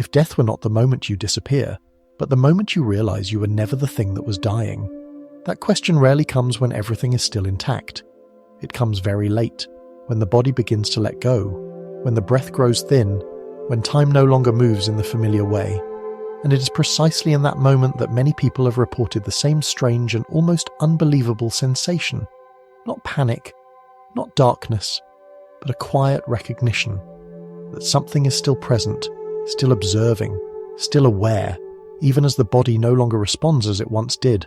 if death were not the moment you disappear, but the moment you realize you were never the thing that was dying? That question rarely comes when everything is still intact. It comes very late, when the body begins to let go, when the breath grows thin, when time no longer moves in the familiar way. And it is precisely in that moment that many people have reported the same strange and almost unbelievable sensation. Not panic, not darkness, but a quiet recognition that something is still present, still observing, still aware, even as the body no longer responds as it once did.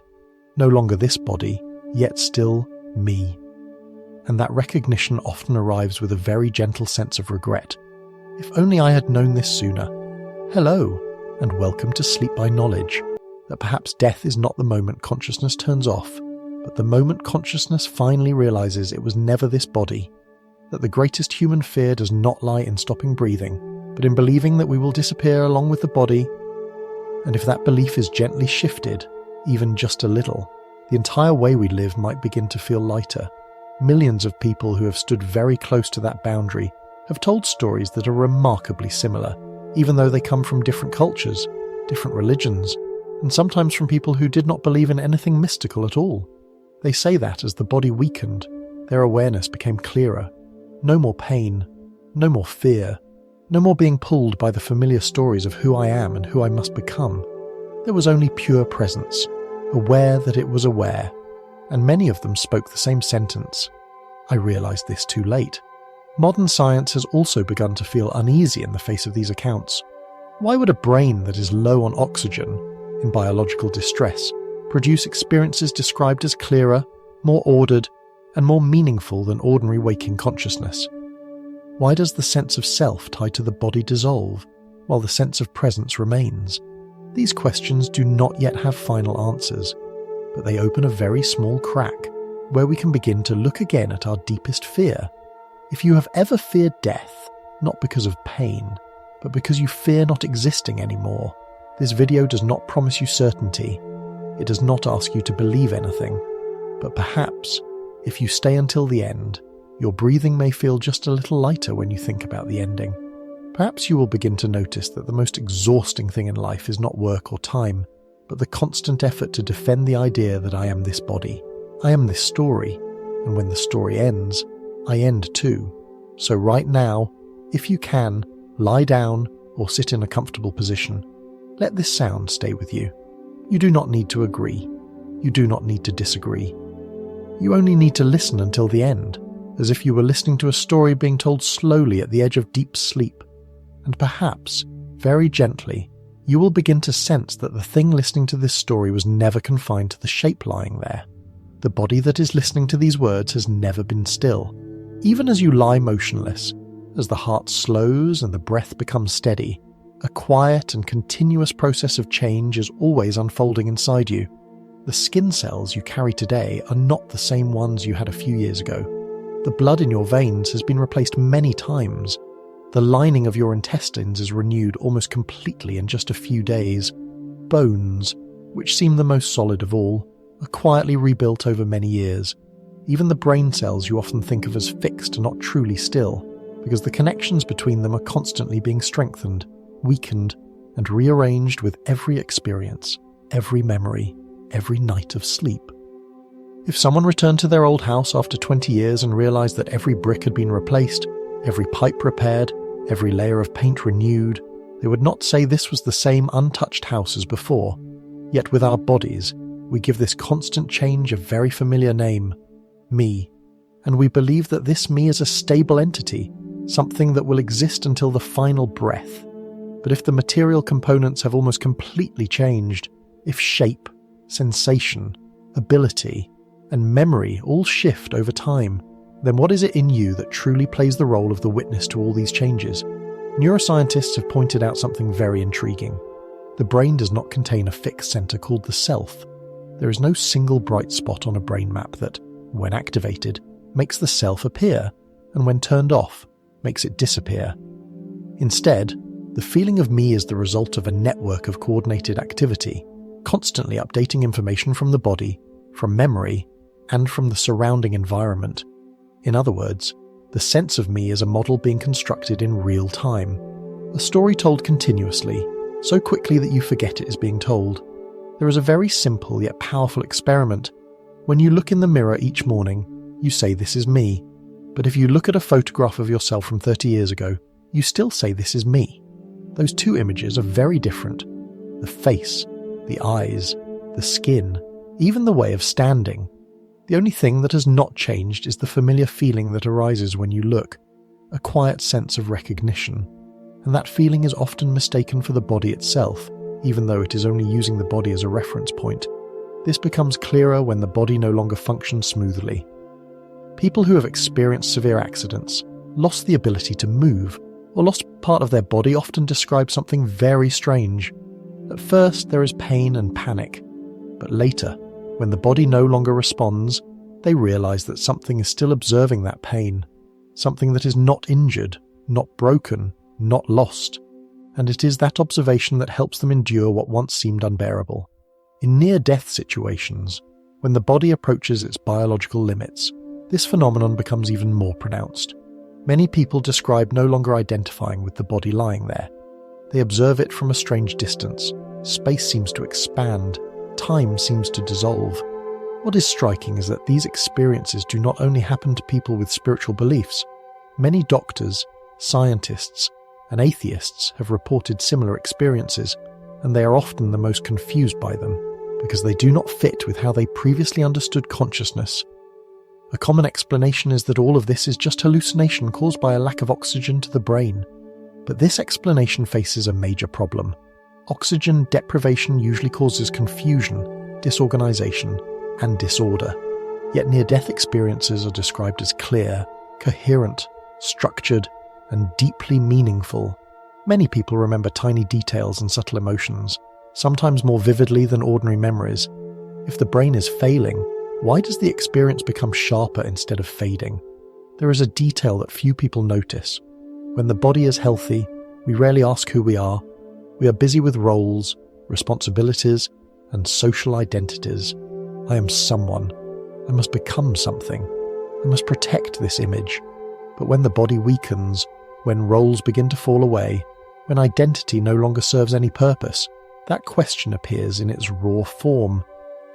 No longer this body, yet still me. And that recognition often arrives with a very gentle sense of regret. If only I had known this sooner. Hello, and welcome to Sleep by Knowledge, that perhaps death is not the moment consciousness turns off, but the moment consciousness finally realizes it was never this body, that the greatest human fear does not lie in stopping breathing, but in believing that we will disappear along with the body. And if that belief is gently shifted, even just a little, the entire way we live might begin to feel lighter. Millions of people who have stood very close to that boundary have told stories that are remarkably similar, even though they come from different cultures, different religions, and sometimes from people who did not believe in anything mystical at all. They say that as the body weakened, their awareness became clearer. No more pain, no more fear, no more being pulled by the familiar stories of who I am and who I must become. There was only pure presence, aware that it was aware, and many of them spoke the same sentence. I realized this too late. Modern science has also begun to feel uneasy in the face of these accounts. Why would a brain that is low on oxygen, in biological distress, produce experiences described as clearer, more ordered, and more meaningful than ordinary waking consciousness? Why does the sense of self tied to the body dissolve, while the sense of presence remains? These questions do not yet have final answers, but they open a very small crack where we can begin to look again at our deepest fear. If you have ever feared death, not because of pain, but because you fear not existing anymore, this video does not promise you certainty. It does not ask you to believe anything, but perhaps, if you stay until the end, your breathing may feel just a little lighter when you think about the ending. Perhaps you will begin to notice that the most exhausting thing in life is not work or time, but the constant effort to defend the idea that I am this body, I am this story, and when the story ends, I end too. So right now, if you can, lie down or sit in a comfortable position. Let this sound stay with you. You do not need to agree. You do not need to disagree. You only need to listen until the end, as if you were listening to a story being told slowly at the edge of deep sleep. And perhaps, very gently, you will begin to sense that the thing listening to this story was never confined to the shape lying there. The body that is listening to these words has never been still. Even as you lie motionless, as the heart slows and the breath becomes steady, a quiet and continuous process of change is always unfolding inside you. The skin cells you carry today are not the same ones you had a few years ago. The blood in your veins has been replaced many times. The lining of your intestines is renewed almost completely in just a few days. Bones, which seem the most solid of all, are quietly rebuilt over many years. Even the brain cells you often think of as fixed are not truly still, because the connections between them are constantly being strengthened, weakened, and rearranged with every experience, every memory, every night of sleep. If someone returned to their old house after 20 years and realized that every brick had been replaced, every pipe repaired, every layer of paint renewed, they would not say this was the same untouched house as before. Yet with our bodies, we give this constant change a very familiar name, me, and we believe that this me is a stable entity, something that will exist until the final breath. But if the material components have almost completely changed, if shape, sensation, ability, and memory all shift over time, then what is it in you that truly plays the role of the witness to all these changes? Neuroscientists have pointed out something very intriguing. The brain does not contain a fixed center called the self. There is no single bright spot on a brain map that, when activated, makes the self appear, and when turned off, makes it disappear. Instead, the feeling of me is the result of a network of coordinated activity, constantly updating information from the body, from memory, and from the surrounding environment. In other words, the sense of me is a model being constructed in real time. A story told continuously, so quickly that you forget it is being told. There is a very simple yet powerful experiment. When you look in the mirror each morning, you say this is me. But if you look at a photograph of yourself from 30 years ago, you still say this is me. Those two images are very different. The face, the eyes, the skin, even the way of standing. The only thing that has not changed is the familiar feeling that arises when you look, a quiet sense of recognition. And that feeling is often mistaken for the body itself, even though it is only using the body as a reference point. This becomes clearer when the body no longer functions smoothly. People who have experienced severe accidents, lost the ability to move, or lost part of their body often describe something very strange. At first, there is pain and panic, but later, when the body no longer responds, they realize that something is still observing that pain, something that is not injured, not broken, not lost, and it is that observation that helps them endure what once seemed unbearable. In near-death situations, when the body approaches its biological limits, this phenomenon becomes even more pronounced. Many people describe no longer identifying with the body lying there. They observe it from a strange distance. Space seems to expand. Time seems to dissolve. What is striking is that these experiences do not only happen to people with spiritual beliefs. Many doctors, scientists, and atheists have reported similar experiences, and they are often the most confused by them, because they do not fit with how they previously understood consciousness. A common explanation is that all of this is just hallucination caused by a lack of oxygen to the brain. But this explanation faces a major problem. Oxygen deprivation usually causes confusion, disorganization, and disorder. Yet near-death experiences are described as clear, coherent, structured, and deeply meaningful. Many people remember tiny details and subtle emotions, sometimes more vividly than ordinary memories. If the brain is failing, why does the experience become sharper instead of fading? There is a detail that few people notice. When the body is healthy, we rarely ask who we are. We are busy with roles, responsibilities, and social identities. I am someone. I must become something. I must protect this image. But when the body weakens, when roles begin to fall away, when identity no longer serves any purpose, that question appears in its raw form.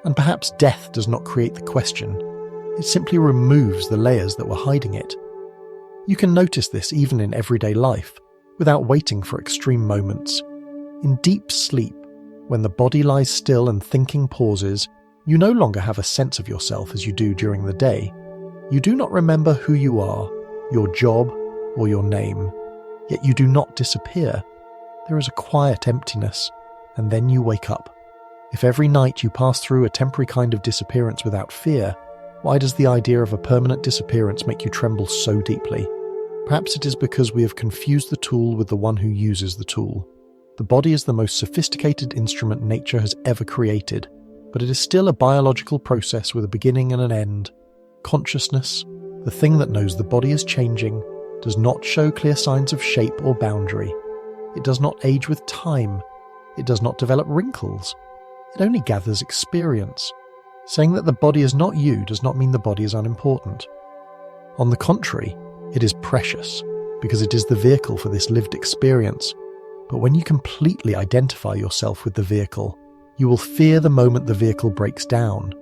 And perhaps death does not create the question. It simply removes the layers that were hiding it. You can notice this even in everyday life, without waiting for extreme moments. In deep sleep, when the body lies still and thinking pauses, you no longer have a sense of yourself as you do during the day. You do not remember who you are, your job, or your name. Yet you do not disappear. There is a quiet emptiness, and then you wake up. If every night you pass through a temporary kind of disappearance without fear, why does the idea of a permanent disappearance make you tremble so deeply? Perhaps it is because we have confused the tool with the one who uses the tool. The body is the most sophisticated instrument nature has ever created, but it is still a biological process with a beginning and an end. Consciousness, the thing that knows the body is changing, does not show clear signs of shape or boundary. It does not age with time. It does not develop wrinkles. It only gathers experience. Saying that the body is not you does not mean the body is unimportant. On the contrary, it is precious, because it is the vehicle for this lived experience. But when you completely identify yourself with the vehicle, you will fear the moment the vehicle breaks down,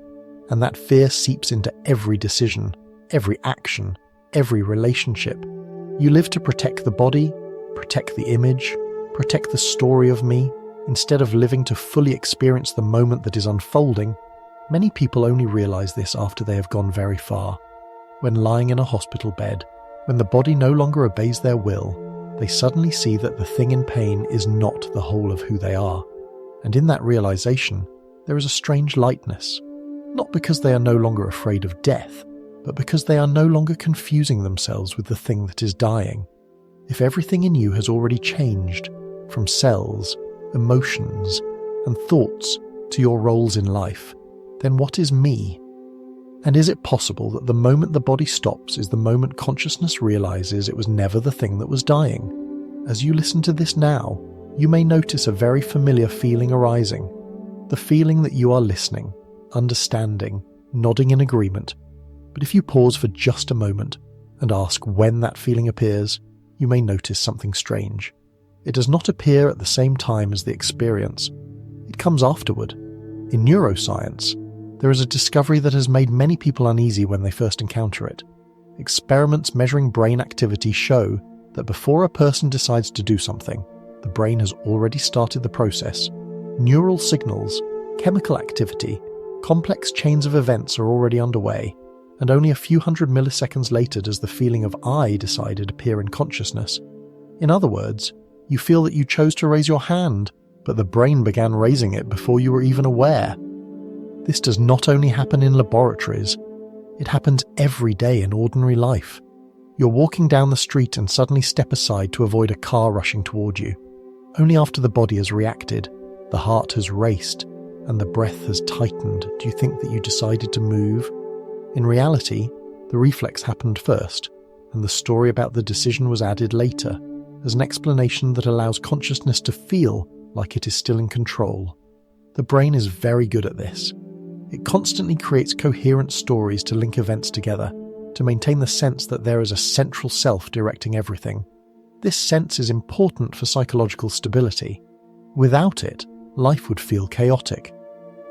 and that fear seeps into every decision, every action, every relationship. You live to protect the body, protect the image, protect the story of me, instead of living to fully experience the moment that is unfolding. Many people only realize this after they have gone very far. When lying in a hospital bed, when the body no longer obeys their will, they suddenly see that the thing in pain is not the whole of who they are. And in that realization, there is a strange lightness. Not because they are no longer afraid of death, but because they are no longer confusing themselves with the thing that is dying. If everything in you has already changed, from cells, emotions, and thoughts to your roles in life, then what is me? And is it possible that the moment the body stops is the moment consciousness realizes it was never the thing that was dying? As you listen to this now, you may notice a very familiar feeling arising. The feeling that you are listening, understanding, nodding in agreement. But if you pause for just a moment and ask when that feeling appears, you may notice something strange. It does not appear at the same time as the experience. It comes afterward. In neuroscience, there is a discovery that has made many people uneasy when they first encounter it. Experiments measuring brain activity show that before a person decides to do something, the brain has already started the process. Neural signals, chemical activity, complex chains of events are already underway, and only a few hundred milliseconds later does the feeling of I decided appear in consciousness. In other words, you feel that you chose to raise your hand, but the brain began raising it before you were even aware. This does not only happen in laboratories, it happens every day in ordinary life. You're walking down the street and suddenly step aside to avoid a car rushing toward you. Only after the body has reacted, the heart has raced, and the breath has tightened, do you think that you decided to move? In reality, the reflex happened first, and the story about the decision was added later, as an explanation that allows consciousness to feel like it is still in control. The brain is very good at this. It constantly creates coherent stories to link events together, to maintain the sense that there is a central self directing everything. This sense is important for psychological stability. Without it, life would feel chaotic.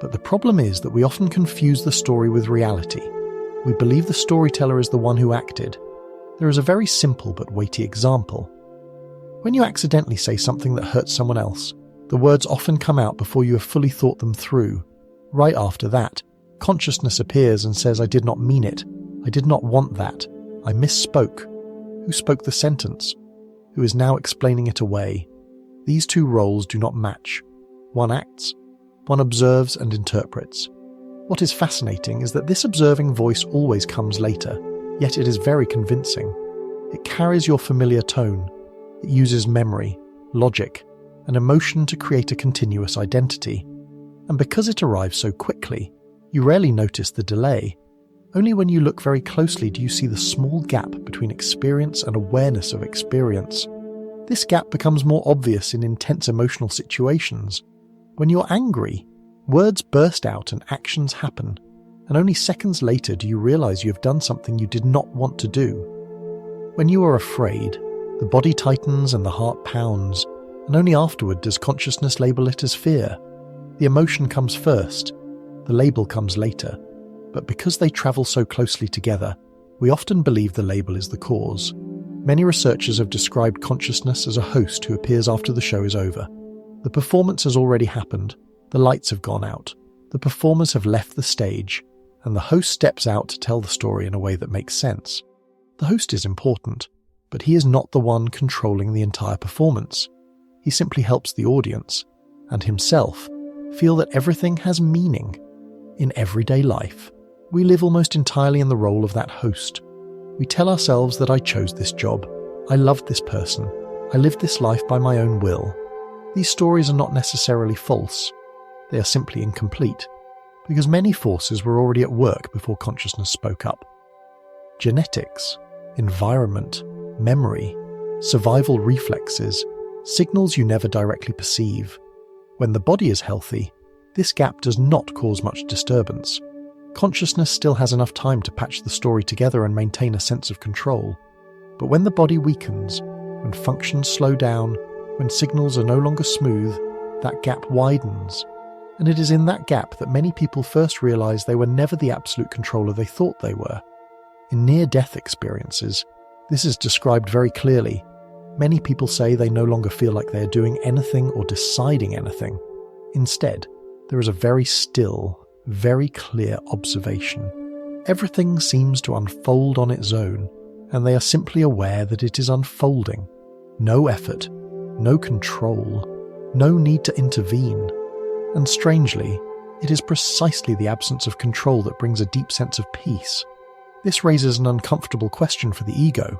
But the problem is that we often confuse the story with reality. We believe the storyteller is the one who acted. There is a very simple but weighty example. When you accidentally say something that hurts someone else, the words often come out before you have fully thought them through. Right after that, consciousness appears and says, I did not mean it. I did not want that. I misspoke. Who spoke the sentence? Who is now explaining it away? These two roles do not match. One acts. One observes and interprets. What is fascinating is that this observing voice always comes later, yet it is very convincing. It carries your familiar tone. It uses memory, logic, and emotion to create a continuous identity. And because it arrives so quickly, you rarely notice the delay. Only when you look very closely do you see the small gap between experience and awareness of experience. This gap becomes more obvious in intense emotional situations. When you're angry, words burst out and actions happen, and only seconds later do you realize you have done something you did not want to do. When you are afraid, the body tightens and the heart pounds, and only afterward does consciousness label it as fear. The emotion comes first, the label comes later, but because they travel so closely together, we often believe the label is the cause. Many researchers have described consciousness as a host who appears after the show is over. The performance has already happened, the lights have gone out, the performers have left the stage, and the host steps out to tell the story in a way that makes sense. The host is important, but he is not the one controlling the entire performance. He simply helps the audience, and himself, feel that everything has meaning. In everyday life, we live almost entirely in the role of that host. We tell ourselves that I chose this job, I loved this person, I lived this life by my own will. These stories are not necessarily false. They are simply incomplete, because many forces were already at work before consciousness spoke up. Genetics, environment, memory, survival reflexes, signals you never directly perceive. When the body is healthy, this gap does not cause much disturbance. Consciousness still has enough time to patch the story together and maintain a sense of control. But when the body weakens, when functions slow down, when signals are no longer smooth, that gap widens. And it is in that gap that many people first realize they were never the absolute controller they thought they were. In near-death experiences, this is described very clearly. Many people say they no longer feel like they are doing anything or deciding anything. Instead, there is a very still, very clear observation. Everything seems to unfold on its own, and they are simply aware that it is unfolding. No effort, no control, no need to intervene. And strangely, it is precisely the absence of control that brings a deep sense of peace. This raises an uncomfortable question for the ego.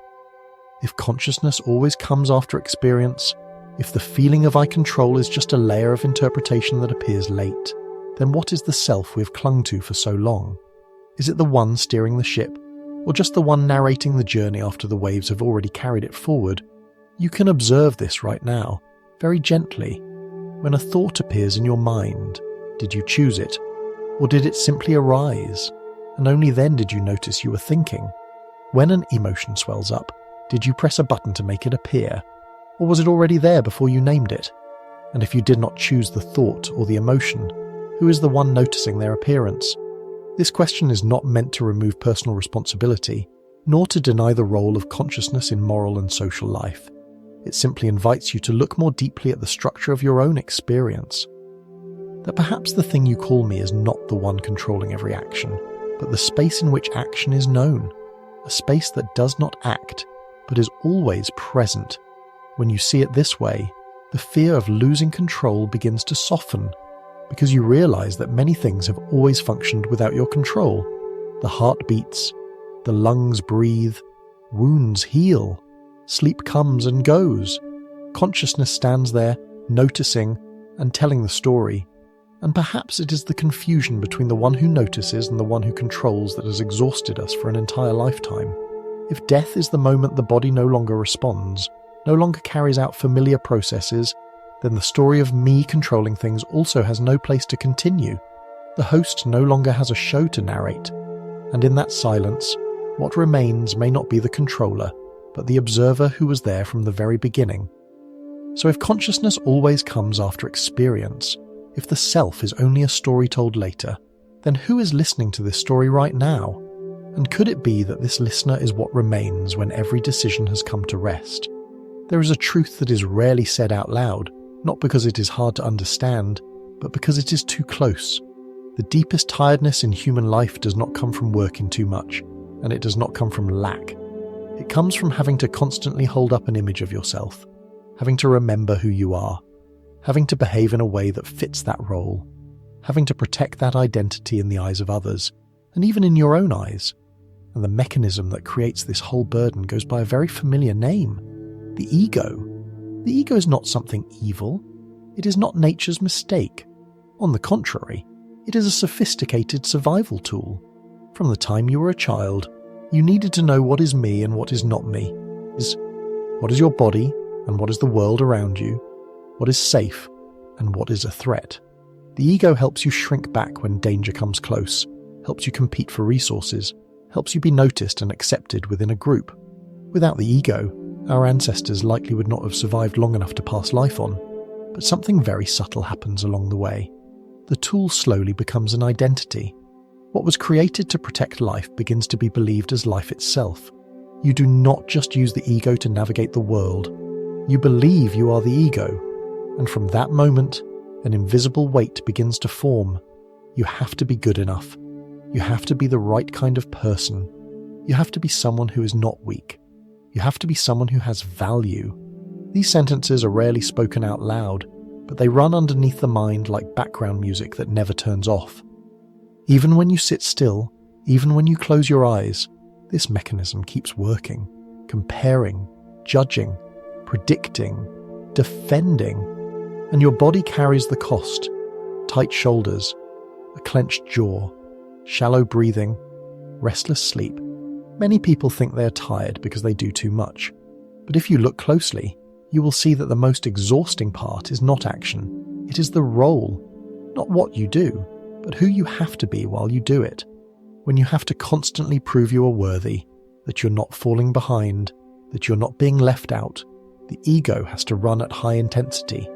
If consciousness always comes after experience, if the feeling of I control is just a layer of interpretation that appears late, then what is the self we have clung to for so long? Is it the one steering the ship, or just the one narrating the journey after the waves have already carried it forward? You can observe this right now, very gently. When a thought appears in your mind, did you choose it? Or did it simply arise, and only then did you notice you were thinking? When an emotion swells up, did you press a button to make it appear? Or was it already there before you named it? And if you did not choose the thought or the emotion, who is the one noticing their appearance? This question is not meant to remove personal responsibility, nor to deny the role of consciousness in moral and social life. It simply invites you to look more deeply at the structure of your own experience. That perhaps the thing you call me is not the one controlling every action, but the space in which action is known, a space that does not act, but is always present. When you see it this way, the fear of losing control begins to soften, because you realize that many things have always functioned without your control. The heart beats, the lungs breathe, wounds heal, sleep comes and goes. Consciousness stands there, noticing and telling the story. And perhaps it is the confusion between the one who notices and the one who controls that has exhausted us for an entire lifetime. If death is the moment the body no longer responds, no longer carries out familiar processes, then the story of me controlling things also has no place to continue. The host no longer has a show to narrate, and in that silence, what remains may not be the controller, but the observer who was there from the very beginning. So if consciousness always comes after experience, if the self is only a story told later, then who is listening to this story right now? And could it be that this listener is what remains when every decision has come to rest? There is a truth that is rarely said out loud, not because it is hard to understand, but because it is too close. The deepest tiredness in human life does not come from working too much, and it does not come from lack. It comes from having to constantly hold up an image of yourself, having to remember who you are, having to behave in a way that fits that role, having to protect that identity in the eyes of others, and even in your own eyes. And the mechanism that creates this whole burden goes by a very familiar name: the ego. The ego is not something evil. It is not nature's mistake. On the contrary, it is a sophisticated survival tool. From the time you were a child, you needed to know what is me and what is not me. What is your body and what is the world around you? What is safe and what is a threat? The ego helps you shrink back when danger comes close, helps you compete for resources, helps you be noticed and accepted within a group. Without the ego, our ancestors likely would not have survived long enough to pass life on, but something very subtle happens along the way. The tool slowly becomes an identity. What was created to protect life begins to be believed as life itself. You do not just use the ego to navigate the world. You believe you are the ego, and from that moment, an invisible weight begins to form. You have to be good enough. You have to be the right kind of person. You have to be someone who is not weak. You have to be someone who has value. These sentences are rarely spoken out loud, but they run underneath the mind like background music that never turns off. Even when you sit still, even when you close your eyes, this mechanism keeps working, comparing, judging, predicting, defending, and your body carries the cost. Tight shoulders, a clenched jaw, shallow breathing, restless sleep. Many people think they are tired because they do too much. But if you look closely, you will see that the most exhausting part is not action. It is the role, not what you do, but who you have to be while you do it. When you have to constantly prove you are worthy, that you're not falling behind, that you're not being left out, the ego has to run at high intensity.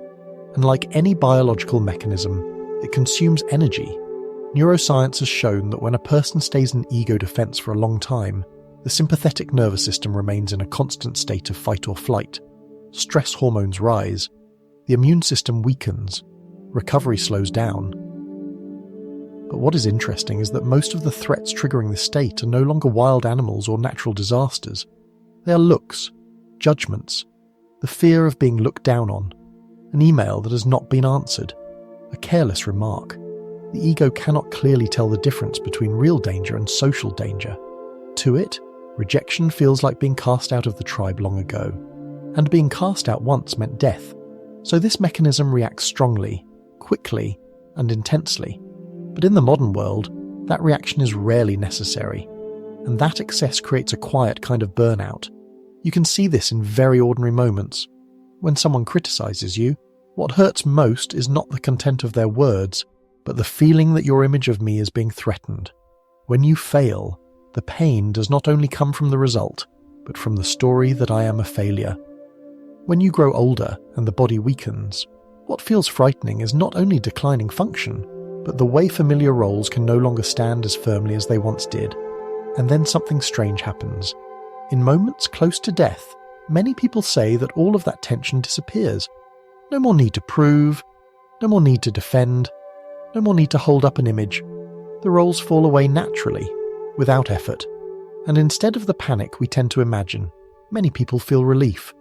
And like any biological mechanism, it consumes energy. Neuroscience has shown that when a person stays in ego defense for a long time, the sympathetic nervous system remains in a constant state of fight or flight. Stress hormones rise, the immune system weakens, recovery slows down. But what is interesting is that most of the threats triggering this state are no longer wild animals or natural disasters. They are looks, judgments, the fear of being looked down on, an email that has not been answered, a careless remark. The ego cannot clearly tell the difference between real danger and social danger. To it, rejection feels like being cast out of the tribe long ago, and being cast out once meant death. So this mechanism reacts strongly, quickly, and intensely. But in the modern world, that reaction is rarely necessary, and that excess creates a quiet kind of burnout. You can see this in very ordinary moments. When someone criticizes you, what hurts most is not the content of their words, but the feeling that your image of me is being threatened. When you fail, the pain does not only come from the result, but from the story that I am a failure. When you grow older and the body weakens, what feels frightening is not only declining function, but the way familiar roles can no longer stand as firmly as they once did. And then something strange happens. In moments close to death, many people say that all of that tension disappears. No more need to prove, no more need to defend, no more need to hold up an image. The roles fall away naturally, without effort. And instead of the panic we tend to imagine, many people feel relief.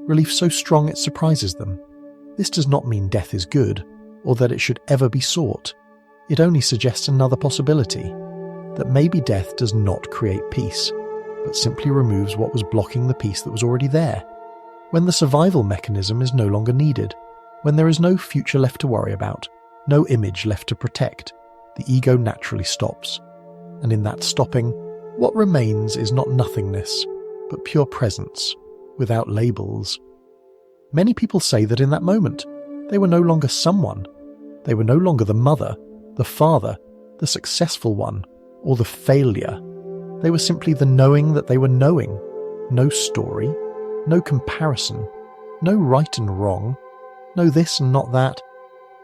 Relief so strong it surprises them. This does not mean death is good, or that it should ever be sought. It only suggests another possibility, that maybe death does not create peace, but simply removes what was blocking the peace that was already there. When the survival mechanism is no longer needed, when there is no future left to worry about, no image left to protect, the ego naturally stops. And in that stopping, what remains is not nothingness, but pure presence, without labels. Many people say that in that moment, they were no longer someone. They were no longer the mother, the father, the successful one, or the failure. They were simply the knowing that they were knowing. No story, no comparison, no right and wrong, no this and not that.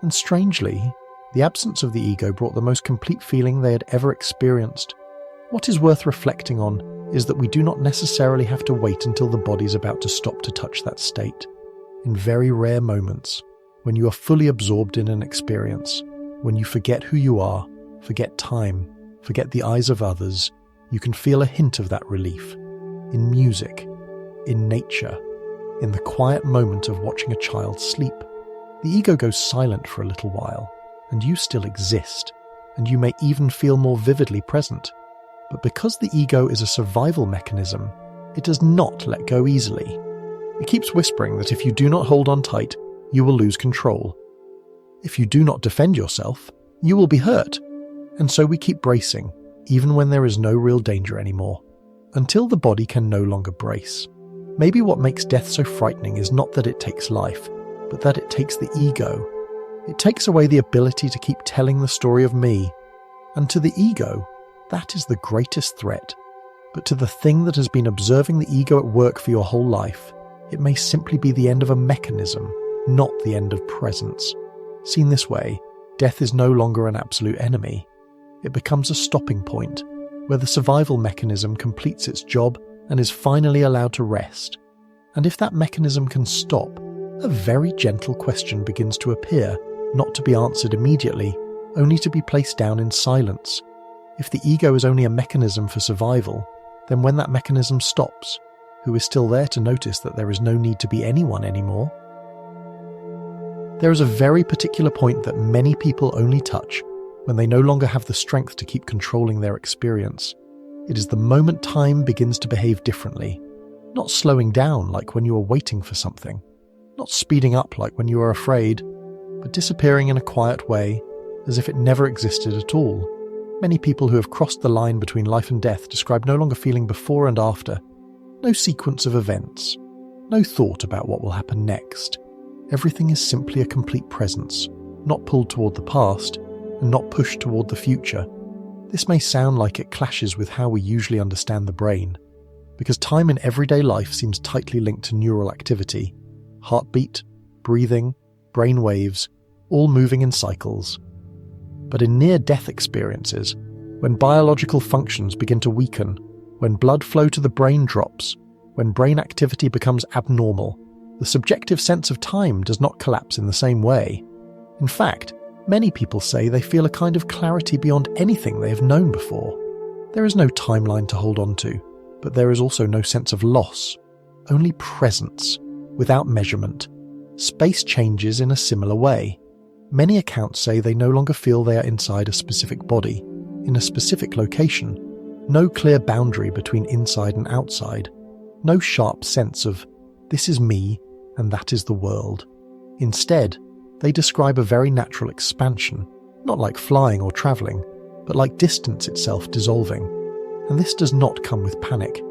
And strangely, the absence of the ego brought the most complete feeling they had ever experienced. What is worth reflecting on is that we do not necessarily have to wait until the body's about to stop to touch that state. In very rare moments, when you are fully absorbed in an experience, when you forget who you are, forget time, forget the eyes of others, you can feel a hint of that relief. In music, in nature, in the quiet moment of watching a child sleep. The ego goes silent for a little while, and you still exist, and you may even feel more vividly present. But because the ego is a survival mechanism, it does not let go easily. It keeps whispering that if you do not hold on tight, you will lose control. If you do not defend yourself, you will be hurt. And so we keep bracing, even when there is no real danger anymore, until the body can no longer brace. Maybe what makes death so frightening is not that it takes life, but that it takes the ego. It takes away the ability to keep telling the story of me. And to the ego, that is the greatest threat. But to the thing that has been observing the ego at work for your whole life, it may simply be the end of a mechanism, not the end of presence. Seen this way, death is no longer an absolute enemy. It becomes a stopping point, where the survival mechanism completes its job and is finally allowed to rest. And if that mechanism can stop, a very gentle question begins to appear, not to be answered immediately, only to be placed down in silence. If the ego is only a mechanism for survival, then when that mechanism stops, who is still there to notice that there is no need to be anyone anymore? There is a very particular point that many people only touch when they no longer have the strength to keep controlling their experience. It is the moment time begins to behave differently, not slowing down like when you are waiting for something, not speeding up like when you are afraid, but disappearing in a quiet way, as if it never existed at all. Many people who have crossed the line between life and death describe no longer feeling before and after, no sequence of events, no thought about what will happen next. Everything is simply a complete presence, not pulled toward the past, and not pushed toward the future. This may sound like it clashes with how we usually understand the brain, because time in everyday life seems tightly linked to neural activity, heartbeat, breathing, brain waves, all moving in cycles. But in near-death experiences, when biological functions begin to weaken, when blood flow to the brain drops, when brain activity becomes abnormal, the subjective sense of time does not collapse in the same way. In fact, many people say they feel a kind of clarity beyond anything they have known before. There is no timeline to hold on to, but there is also no sense of loss, only presence, without measurement. Space changes in a similar way. Many accounts say they no longer feel they are inside a specific body, in a specific location, no clear boundary between inside and outside, no sharp sense of, this is me and that is the world. Instead, they describe a very natural expansion, not like flying or travelling, but like distance itself dissolving. And this does not come with panic.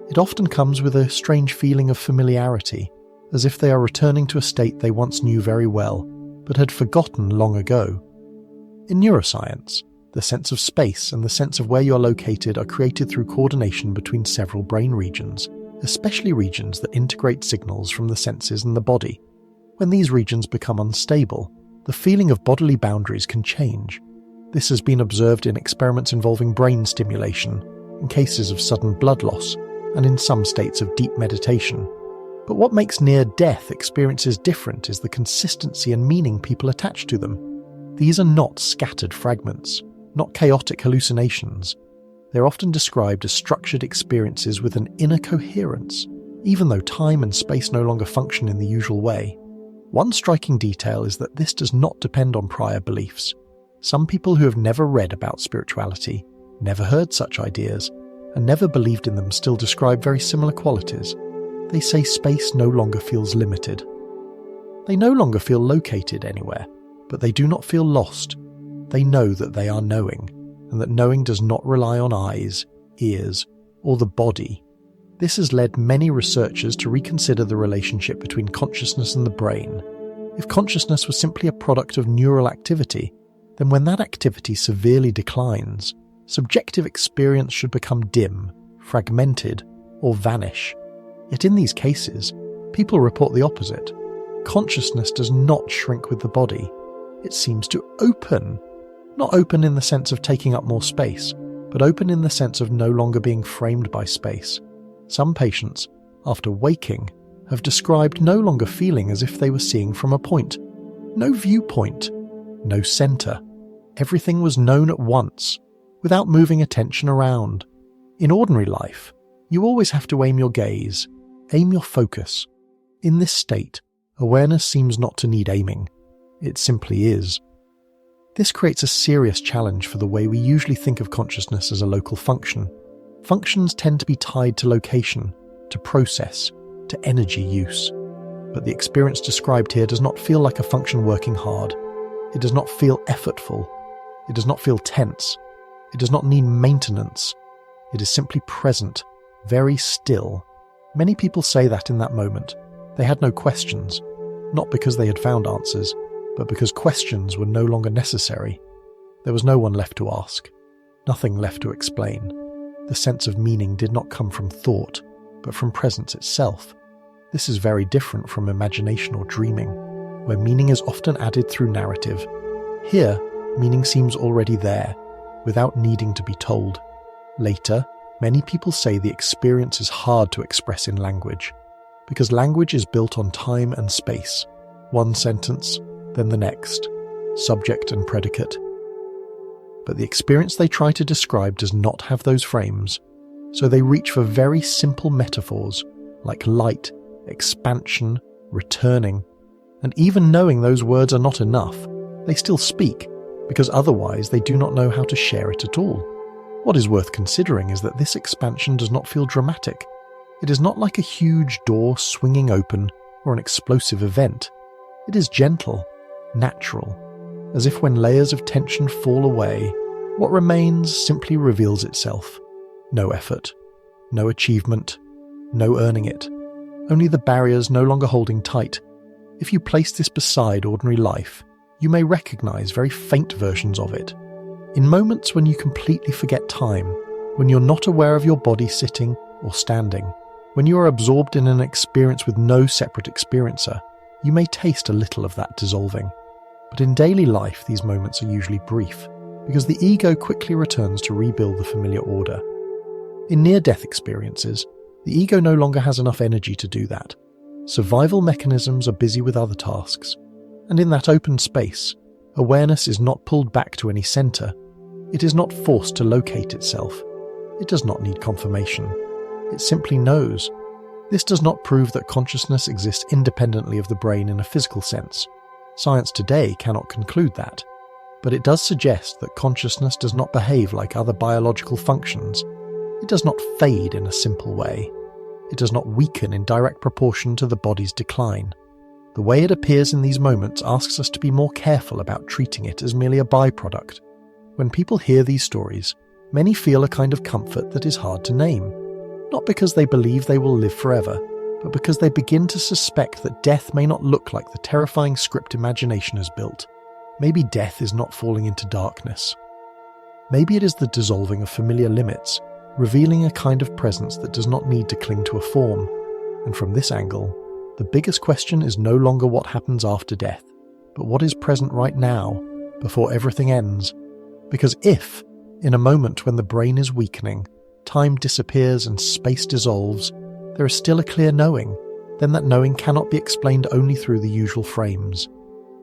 It often comes with a strange feeling of familiarity, as if they are returning to a state they once knew very well, but had forgotten long ago. In neuroscience, the sense of space and the sense of where you are located are created through coordination between several brain regions, especially regions that integrate signals from the senses and the body. When these regions become unstable, the feeling of bodily boundaries can change. This has been observed in experiments involving brain stimulation, in cases of sudden blood loss, and in some states of deep meditation. But what makes near-death experiences different is the consistency and meaning people attach to them. These are not scattered fragments, not chaotic hallucinations. They're often described as structured experiences with an inner coherence, even though time and space no longer function in the usual way. One striking detail is that this does not depend on prior beliefs. Some people who have never read about spirituality, never heard such ideas, and never believed in them still describe very similar qualities. They say space no longer feels limited. They no longer feel located anywhere, but they do not feel lost. They know that they are knowing, and that knowing does not rely on eyes, ears, or the body. This has led many researchers to reconsider the relationship between consciousness and the brain. If consciousness was simply a product of neural activity, then when that activity severely declines, subjective experience should become dim, fragmented, or vanish. Yet in these cases, people report the opposite. Consciousness does not shrink with the body. It seems to open. Not open in the sense of taking up more space, but open in the sense of no longer being framed by space. Some patients, after waking, have described no longer feeling as if they were seeing from a point. No viewpoint, no center. Everything was known at once, without moving attention around. In ordinary life, you always have to aim your gaze, aim your focus. In this state, awareness seems not to need aiming. It simply is. This creates a serious challenge for the way we usually think of consciousness as a local function. Functions tend to be tied to location, to process, to energy use. But the experience described here does not feel like a function working hard. It does not feel effortful. It does not feel tense. It does not need maintenance. It is simply present, very still. Many people say that in that moment. They had no questions, not because they had found answers, but because questions were no longer necessary. There was no one left to ask, nothing left to explain. The sense of meaning did not come from thought, but from presence itself. This is very different from imagination or dreaming, where meaning is often added through narrative. Here, meaning seems already there, without needing to be told. Later, many people say the experience is hard to express in language, because language is built on time and space. One sentence, then the next, subject and predicate. But the experience they try to describe does not have those frames, so they reach for very simple metaphors like light, expansion, returning, and even knowing those words are not enough, they still speak, because otherwise they do not know how to share it at all. What is worth considering is that this expansion does not feel dramatic. It is not like a huge door swinging open or an explosive event. It is gentle, natural, as if when layers of tension fall away, what remains simply reveals itself. No effort, no achievement, no earning it. Only the barriers no longer holding tight. If you place this beside ordinary life, you may recognize very faint versions of it. In moments when you completely forget time, when you're not aware of your body sitting or standing, when you are absorbed in an experience with no separate experiencer, you may taste a little of that dissolving. But in daily life, these moments are usually brief, because the ego quickly returns to rebuild the familiar order. In near-death experiences, the ego no longer has enough energy to do that. Survival mechanisms are busy with other tasks, and in that open space, awareness is not pulled back to any center. It is not forced to locate itself. It does not need confirmation. It simply knows. This does not prove that consciousness exists independently of the brain in a physical sense. Science today cannot conclude that, but it does suggest that consciousness does not behave like other biological functions. It does not fade in a simple way. It does not weaken in direct proportion to the body's decline. The way it appears in these moments asks us to be more careful about treating it as merely a byproduct. When people hear these stories, many feel a kind of comfort that is hard to name. Not because they believe they will live forever, but because they begin to suspect that death may not look like the terrifying script imagination has built. Maybe death is not falling into darkness. Maybe it is the dissolving of familiar limits, revealing a kind of presence that does not need to cling to a form. And from this angle, the biggest question is no longer what happens after death, but what is present right now, before everything ends. Because if, in a moment when the brain is weakening, time disappears and space dissolves, there is still a clear knowing, then that knowing cannot be explained only through the usual frames.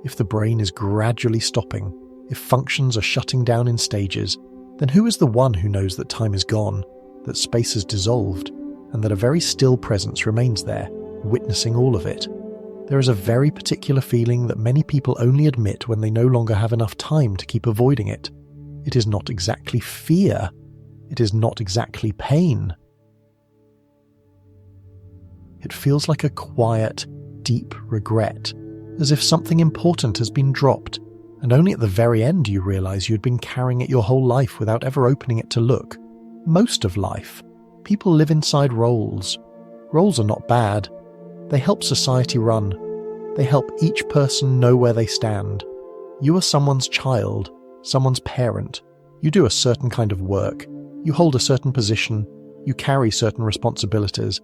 If the brain is gradually stopping, if functions are shutting down in stages, then who is the one who knows that time is gone, that space has dissolved, and that a very still presence remains there, witnessing all of it? There is a very particular feeling that many people only admit when they no longer have enough time to keep avoiding it. It is not exactly fear. It is not exactly pain. It feels like a quiet, deep regret, as if something important has been dropped, and only at the very end you realize you had been carrying it your whole life without ever opening it to look. Most of life, people live inside roles. Roles are not bad. They help society run. They help each person know where they stand. You are someone's child, someone's parent. You do a certain kind of work. You hold a certain position. You carry certain responsibilities.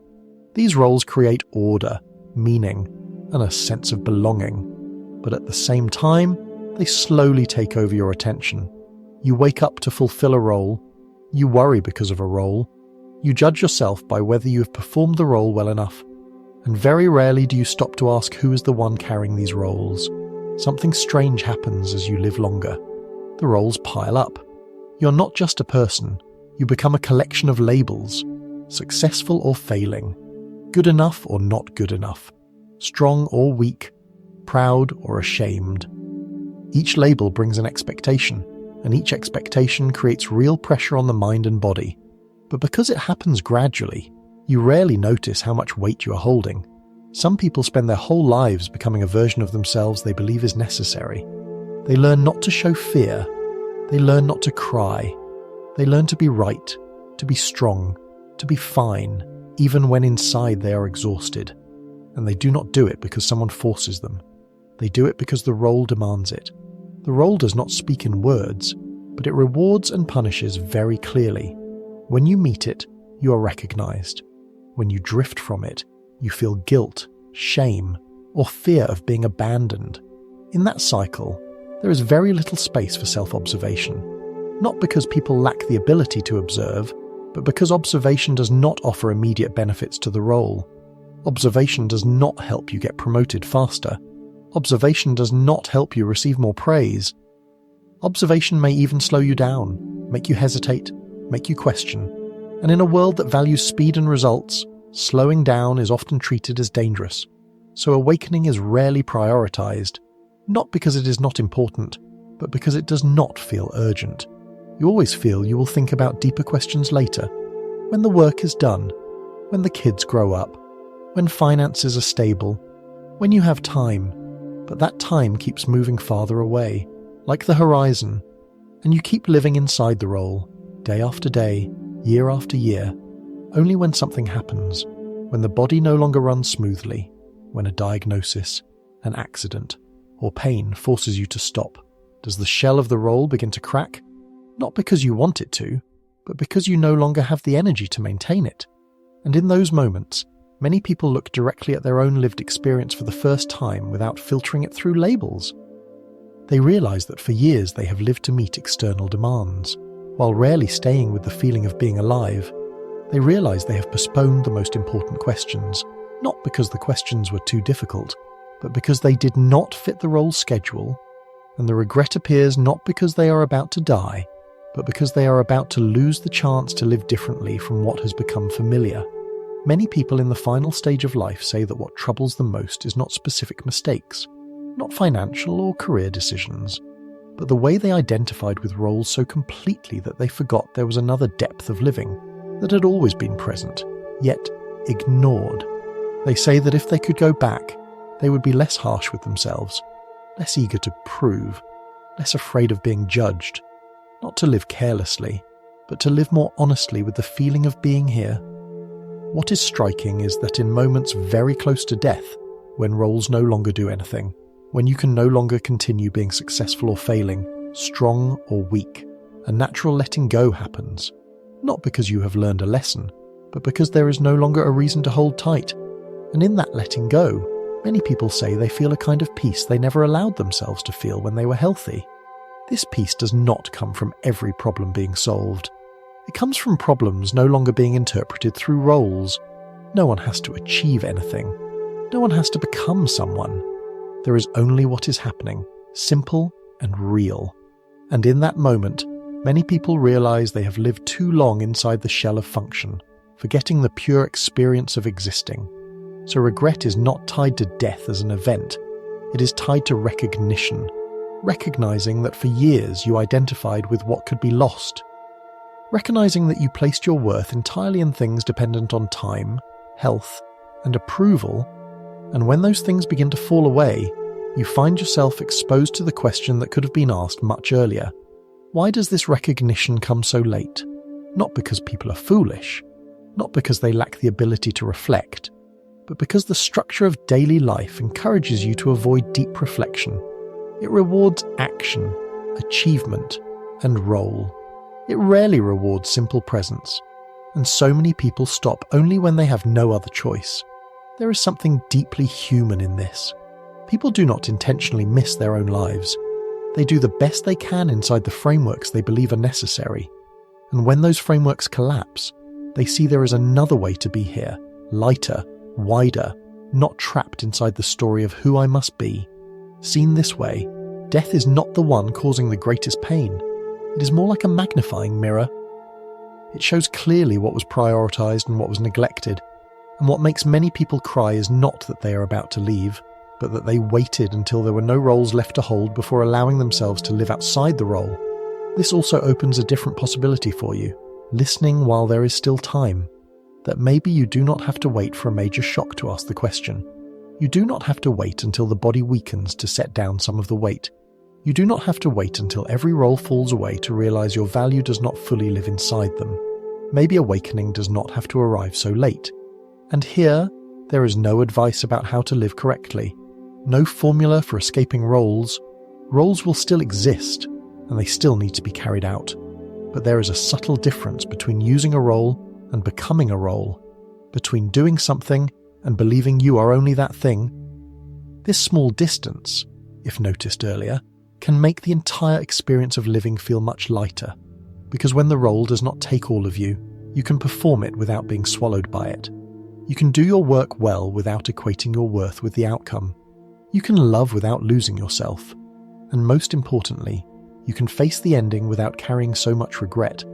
These roles create order, meaning, and a sense of belonging. But at the same time, they slowly take over your attention. You wake up to fulfill a role. You worry because of a role. You judge yourself by whether you have performed the role well enough. And very rarely do you stop to ask who is the one carrying these roles. Something strange happens as you live longer. The roles pile up. You're not just a person. You become a collection of labels, successful or failing, good enough or not good enough, strong or weak, proud or ashamed. Each label brings an expectation, and each expectation creates real pressure on the mind and body. But because it happens gradually, you rarely notice how much weight you are holding. Some people spend their whole lives becoming a version of themselves they believe is necessary. They learn not to show fear. They learn not to cry. They learn to be right, to be strong, to be fine, even when inside they are exhausted. And they do not do it because someone forces them. They do it because the role demands it. The role does not speak in words, but it rewards and punishes very clearly. When you meet it, you are recognized. When you drift from it, you feel guilt, shame, or fear of being abandoned. In that cycle, there is very little space for self-observation. Not because people lack the ability to observe, but because observation does not offer immediate benefits to the role. Observation does not help you get promoted faster. Observation does not help you receive more praise. Observation may even slow you down, make you hesitate, make you question. And in a world that values speed and results, slowing down is often treated as dangerous. So awakening is rarely prioritized, not because it is not important, but because it does not feel urgent. You always feel you will think about deeper questions later, when the work is done, when the kids grow up, when finances are stable, when you have time, but that time keeps moving farther away, like the horizon, and you keep living inside the role, day after day, year after year, only when something happens, when the body no longer runs smoothly, when a diagnosis, an accident, or pain forces you to stop, does the shell of the role begin to crack, not because you want it to, but because you no longer have the energy to maintain it. And in those moments, many people look directly at their own lived experience for the first time without filtering it through labels. They realize that for years they have lived to meet external demands, while rarely staying with the feeling of being alive. They realize they have postponed the most important questions, not because the questions were too difficult, but because they did not fit the role's schedule, and the regret appears not because they are about to die, but because they are about to lose the chance to live differently from what has become familiar. Many people in the final stage of life say that what troubles them most is not specific mistakes, not financial or career decisions, but the way they identified with roles so completely that they forgot there was another depth of living that had always been present, yet ignored. They say that if they could go back, they would be less harsh with themselves, less eager to prove, less afraid of being judged, not to live carelessly, but to live more honestly with the feeling of being here. What is striking is that in moments very close to death, when roles no longer do anything, when you can no longer continue being successful or failing, strong or weak, a natural letting go happens. not because you have learned a lesson, but because there is no longer a reason to hold tight. And in that letting go, many people say they feel a kind of peace they never allowed themselves to feel when they were healthy. This peace does not come from every problem being solved. It comes from problems no longer being interpreted through roles. No one has to achieve anything. No one has to become someone. There is only what is happening, simple and real. And in that moment, many people realize they have lived too long inside the shell of function, forgetting the pure experience of existing. So regret is not tied to death as an event. It is tied to recognition, recognizing that for years you identified with what could be lost. Recognizing that you placed your worth entirely in things dependent on time, health, and approval, and when those things begin to fall away, you find yourself exposed to the question that could have been asked much earlier. Why does this recognition come so late? Not because people are foolish, not because they lack the ability to reflect, but because the structure of daily life encourages you to avoid deep reflection. It rewards action, achievement, and role. It rarely rewards simple presence. And so many people stop only when they have no other choice. There is something deeply human in this. People do not intentionally miss their own lives. They do the best they can inside the frameworks they believe are necessary. And when those frameworks collapse, they see there is another way to be here, lighter, wider, not trapped inside the story of who I must be. Seen this way, death is not the one causing the greatest pain. It is more like a magnifying mirror. It shows clearly what was prioritized and what was neglected. And what makes many people cry is not that they are about to leave, but that they waited until there were no roles left to hold before allowing themselves to live outside the role. This also opens a different possibility for you, listening while there is still time. That maybe you do not have to wait for a major shock to ask the question. You do not have to wait until the body weakens to set down some of the weight. You do not have to wait until every role falls away to realize your value does not fully live inside them. Maybe awakening does not have to arrive so late. And here, there is no advice about how to live correctly. No formula for escaping roles. Roles will still exist, and they still need to be carried out. But there is a subtle difference between using a role and becoming a role, between doing something and believing you are only that thing. This small distance, if noticed earlier, can make the entire experience of living feel much lighter, because when the role does not take all of you, you can perform it without being swallowed by it. You can do your work well without equating your worth with the outcome. You can love without losing yourself. And most importantly, you can face the ending without carrying so much regret.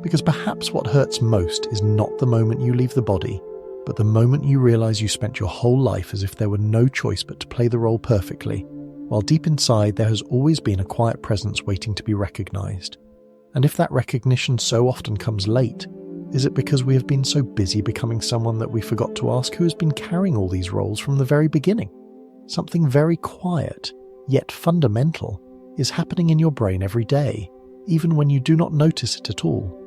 Because perhaps what hurts most is not the moment you leave the body, but the moment you realize you spent your whole life as if there were no choice but to play the role perfectly, while deep inside there has always been a quiet presence waiting to be recognized. And if that recognition so often comes late, is it because we have been so busy becoming someone that we forgot to ask who has been carrying all these roles from the very beginning? Something very quiet, yet fundamental, is happening in your brain every day, even when you do not notice it at all.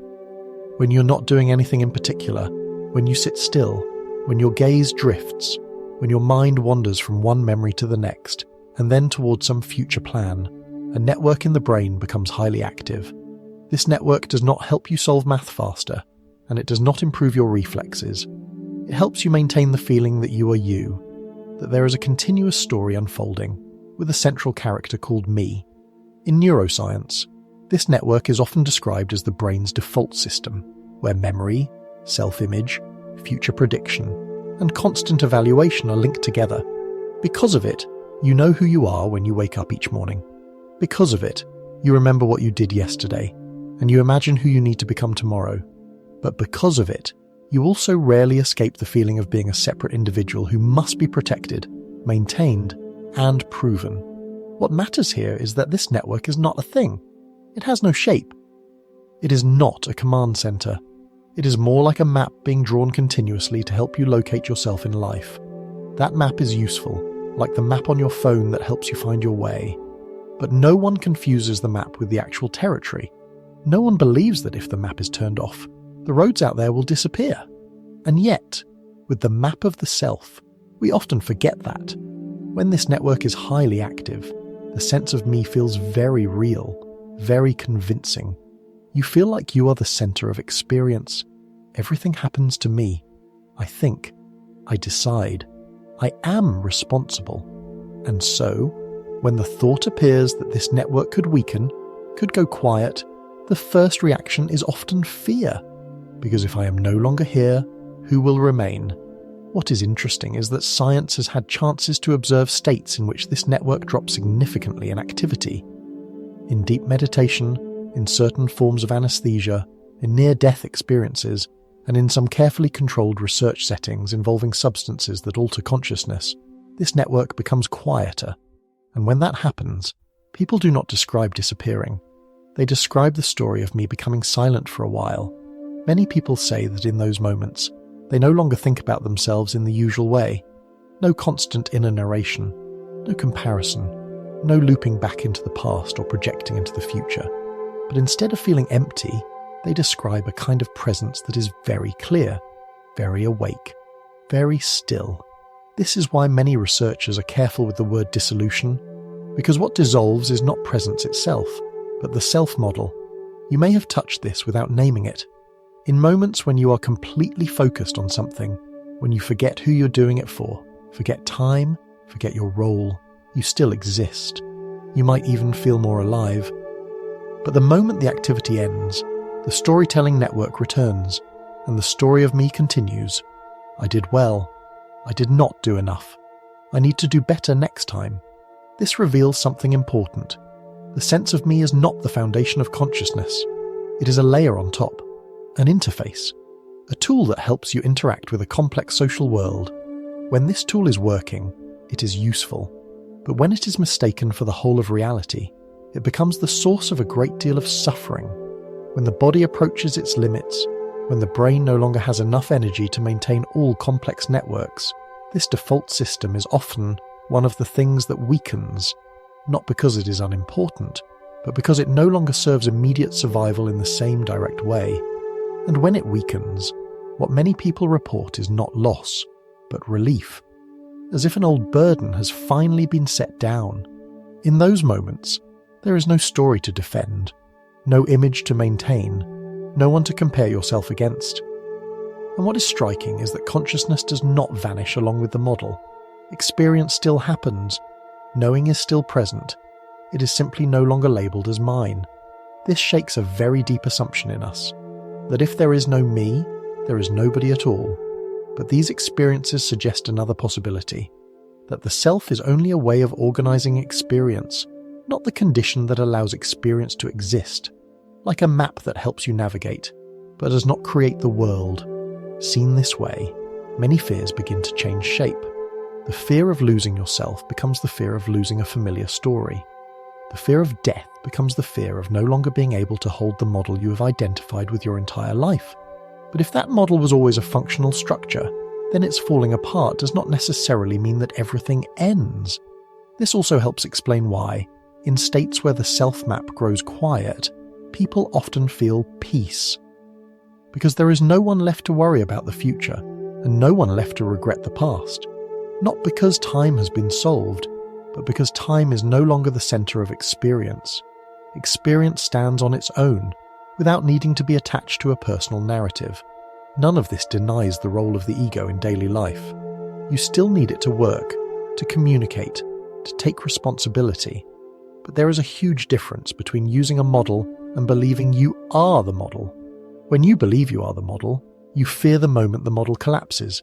When you're not doing anything in particular, when you sit still, when your gaze drifts, when your mind wanders from one memory to the next, and then towards some future plan, a network in the brain becomes highly active. This network does not help you solve math faster, and it does not improve your reflexes. It helps you maintain the feeling that you are you, that there is a continuous story unfolding, with a central character called me. In neuroscience, this network is often described as the brain's default system, where memory, self-image, future prediction, and constant evaluation are linked together. Because of it, you know who you are when you wake up each morning. Because of it, you remember what you did yesterday, and you imagine who you need to become tomorrow. But because of it, you also rarely escape the feeling of being a separate individual who must be protected, maintained, and proven. What matters here is that this network is not a thing. It has no shape. It is not a command center. It is more like a map being drawn continuously to help you locate yourself in life. That map is useful, like the map on your phone that helps you find your way. But no one confuses the map with the actual territory. No one believes that if the map is turned off, the roads out there will disappear. And yet, with the map of the self, we often forget that. When this network is highly active, the sense of me feels very real, very convincing. You feel like you are the center of experience. Everything happens to me. I think. I decide. I am responsible. And so, when the thought appears that this network could weaken, could go quiet, the first reaction is often fear. Because if I am no longer here, who will remain? What is interesting is that science has had chances to observe states in which this network drops significantly in activity. In deep meditation, in certain forms of anesthesia, in near-death experiences, and in some carefully controlled research settings involving substances that alter consciousness, this network becomes quieter. And when that happens, people do not describe disappearing. They describe the story of me becoming silent for a while. Many people say that in those moments, they no longer think about themselves in the usual way. No constant inner narration, no comparison, no looping back into the past or projecting into the future. But instead of feeling empty, they describe a kind of presence that is very clear, very awake, very still. This is why many researchers are careful with the word dissolution, because what dissolves is not presence itself, but the self model. You may have touched this without naming it. In moments when you are completely focused on something, when you forget who you're doing it for, forget time, forget your role, you still exist. You might even feel more alive. But the moment the activity ends, the storytelling network returns, and the story of me continues. I did well. I did not do enough. I need to do better next time. This reveals something important. The sense of me is not the foundation of consciousness. It is a layer on top, an interface, a tool that helps you interact with a complex social world. When this tool is working, it is useful. But when it is mistaken for the whole of reality, it becomes the source of a great deal of suffering. When the body approaches its limits, when the brain no longer has enough energy to maintain all complex networks, this default system is often one of the things that weakens, not because it is unimportant, but because it no longer serves immediate survival in the same direct way. And when it weakens, what many people report is not loss, but relief, as if an old burden has finally been set down. In those moments, there is no story to defend, no image to maintain, no one to compare yourself against. And what is striking is that consciousness does not vanish along with the model. Experience still happens. Knowing is still present. It is simply no longer labelled as mine. This shakes a very deep assumption in us, that if there is no me, there is nobody at all. But these experiences suggest another possibility, that the self is only a way of organising experience, not the condition that allows experience to exist, like a map that helps you navigate, but does not create the world. Seen this way, many fears begin to change shape. The fear of losing yourself becomes the fear of losing a familiar story. The fear of death becomes the fear of no longer being able to hold the model you have identified with your entire life. But if that model was always a functional structure, then its falling apart does not necessarily mean that everything ends. This also helps explain why, in states where the self-map grows quiet, people often feel peace. Because there is no one left to worry about the future, and no one left to regret the past. Not because time has been solved, but because time is no longer the centre of experience. Experience stands on its own, without needing to be attached to a personal narrative. None of this denies the role of the ego in daily life. You still need it to work, to communicate, to take responsibility. But there is a huge difference between using a model and believing you are the model. When you believe you are the model, you fear the moment the model collapses.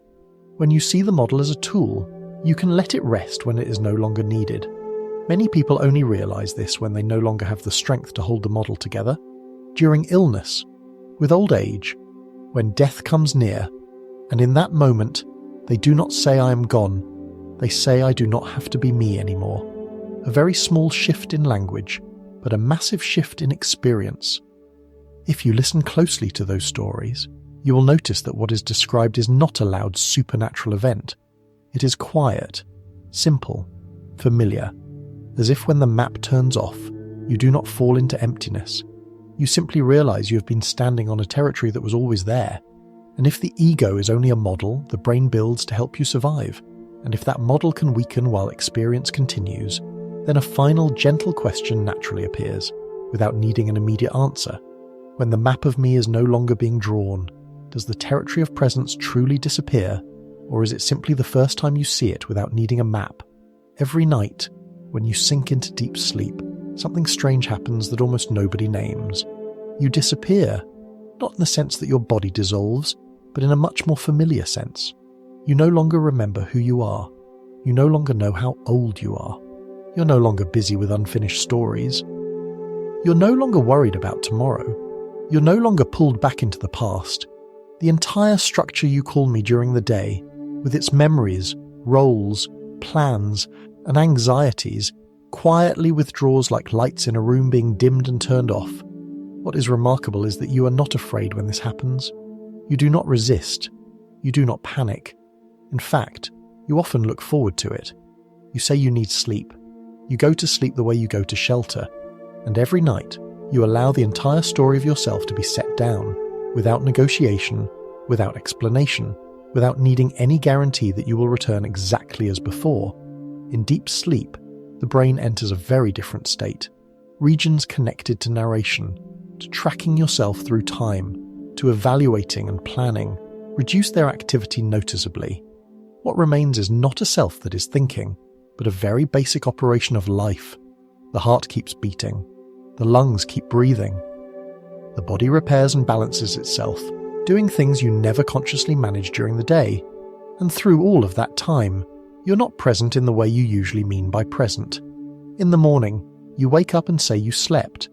When you see the model as a tool, you can let it rest when it is no longer needed. Many people only realise this when they no longer have the strength to hold the model together. During illness, with old age, when death comes near, and in that moment, they do not say I am gone, they say I do not have to be me anymore. A very small shift in language, but a massive shift in experience. If you listen closely to those stories, you will notice that what is described is not a loud supernatural event. It is quiet, simple, familiar, as if when the map turns off, you do not fall into emptiness. You simply realize you have been standing on a territory that was always there. And if the ego is only a model the brain builds to help you survive, and if that model can weaken while experience continues, then a final gentle question naturally appears, without needing an immediate answer. When the map of me is no longer being drawn, does the territory of presence truly disappear, or is it simply the first time you see it without needing a map? Every night, when you sink into deep sleep, something strange happens that almost nobody names. You disappear, not in the sense that your body dissolves, but in a much more familiar sense. You no longer remember who you are. You no longer know how old you are. You're no longer busy with unfinished stories. You're no longer worried about tomorrow. You're no longer pulled back into the past. The entire structure you call me during the day, with its memories, roles, plans, and anxieties, quietly withdraws like lights in a room being dimmed and turned off. What is remarkable is that you are not afraid when this happens. You do not resist. You do not panic. In fact, you often look forward to it. You say you need sleep. You go to sleep the way you go to shelter. And every night, you allow the entire story of yourself to be set down, without negotiation, without explanation, without needing any guarantee that you will return exactly as before. In deep sleep, the brain enters a very different state. Regions connected to narration, to tracking yourself through time, to evaluating and planning, reduce their activity noticeably. What remains is not a self that is thinking, but a very basic operation of life. The heart keeps beating. The lungs keep breathing. The body repairs and balances itself, doing things you never consciously manage during the day. And through all of that time, you're not present in the way you usually mean by present. In the morning, you wake up and say you slept.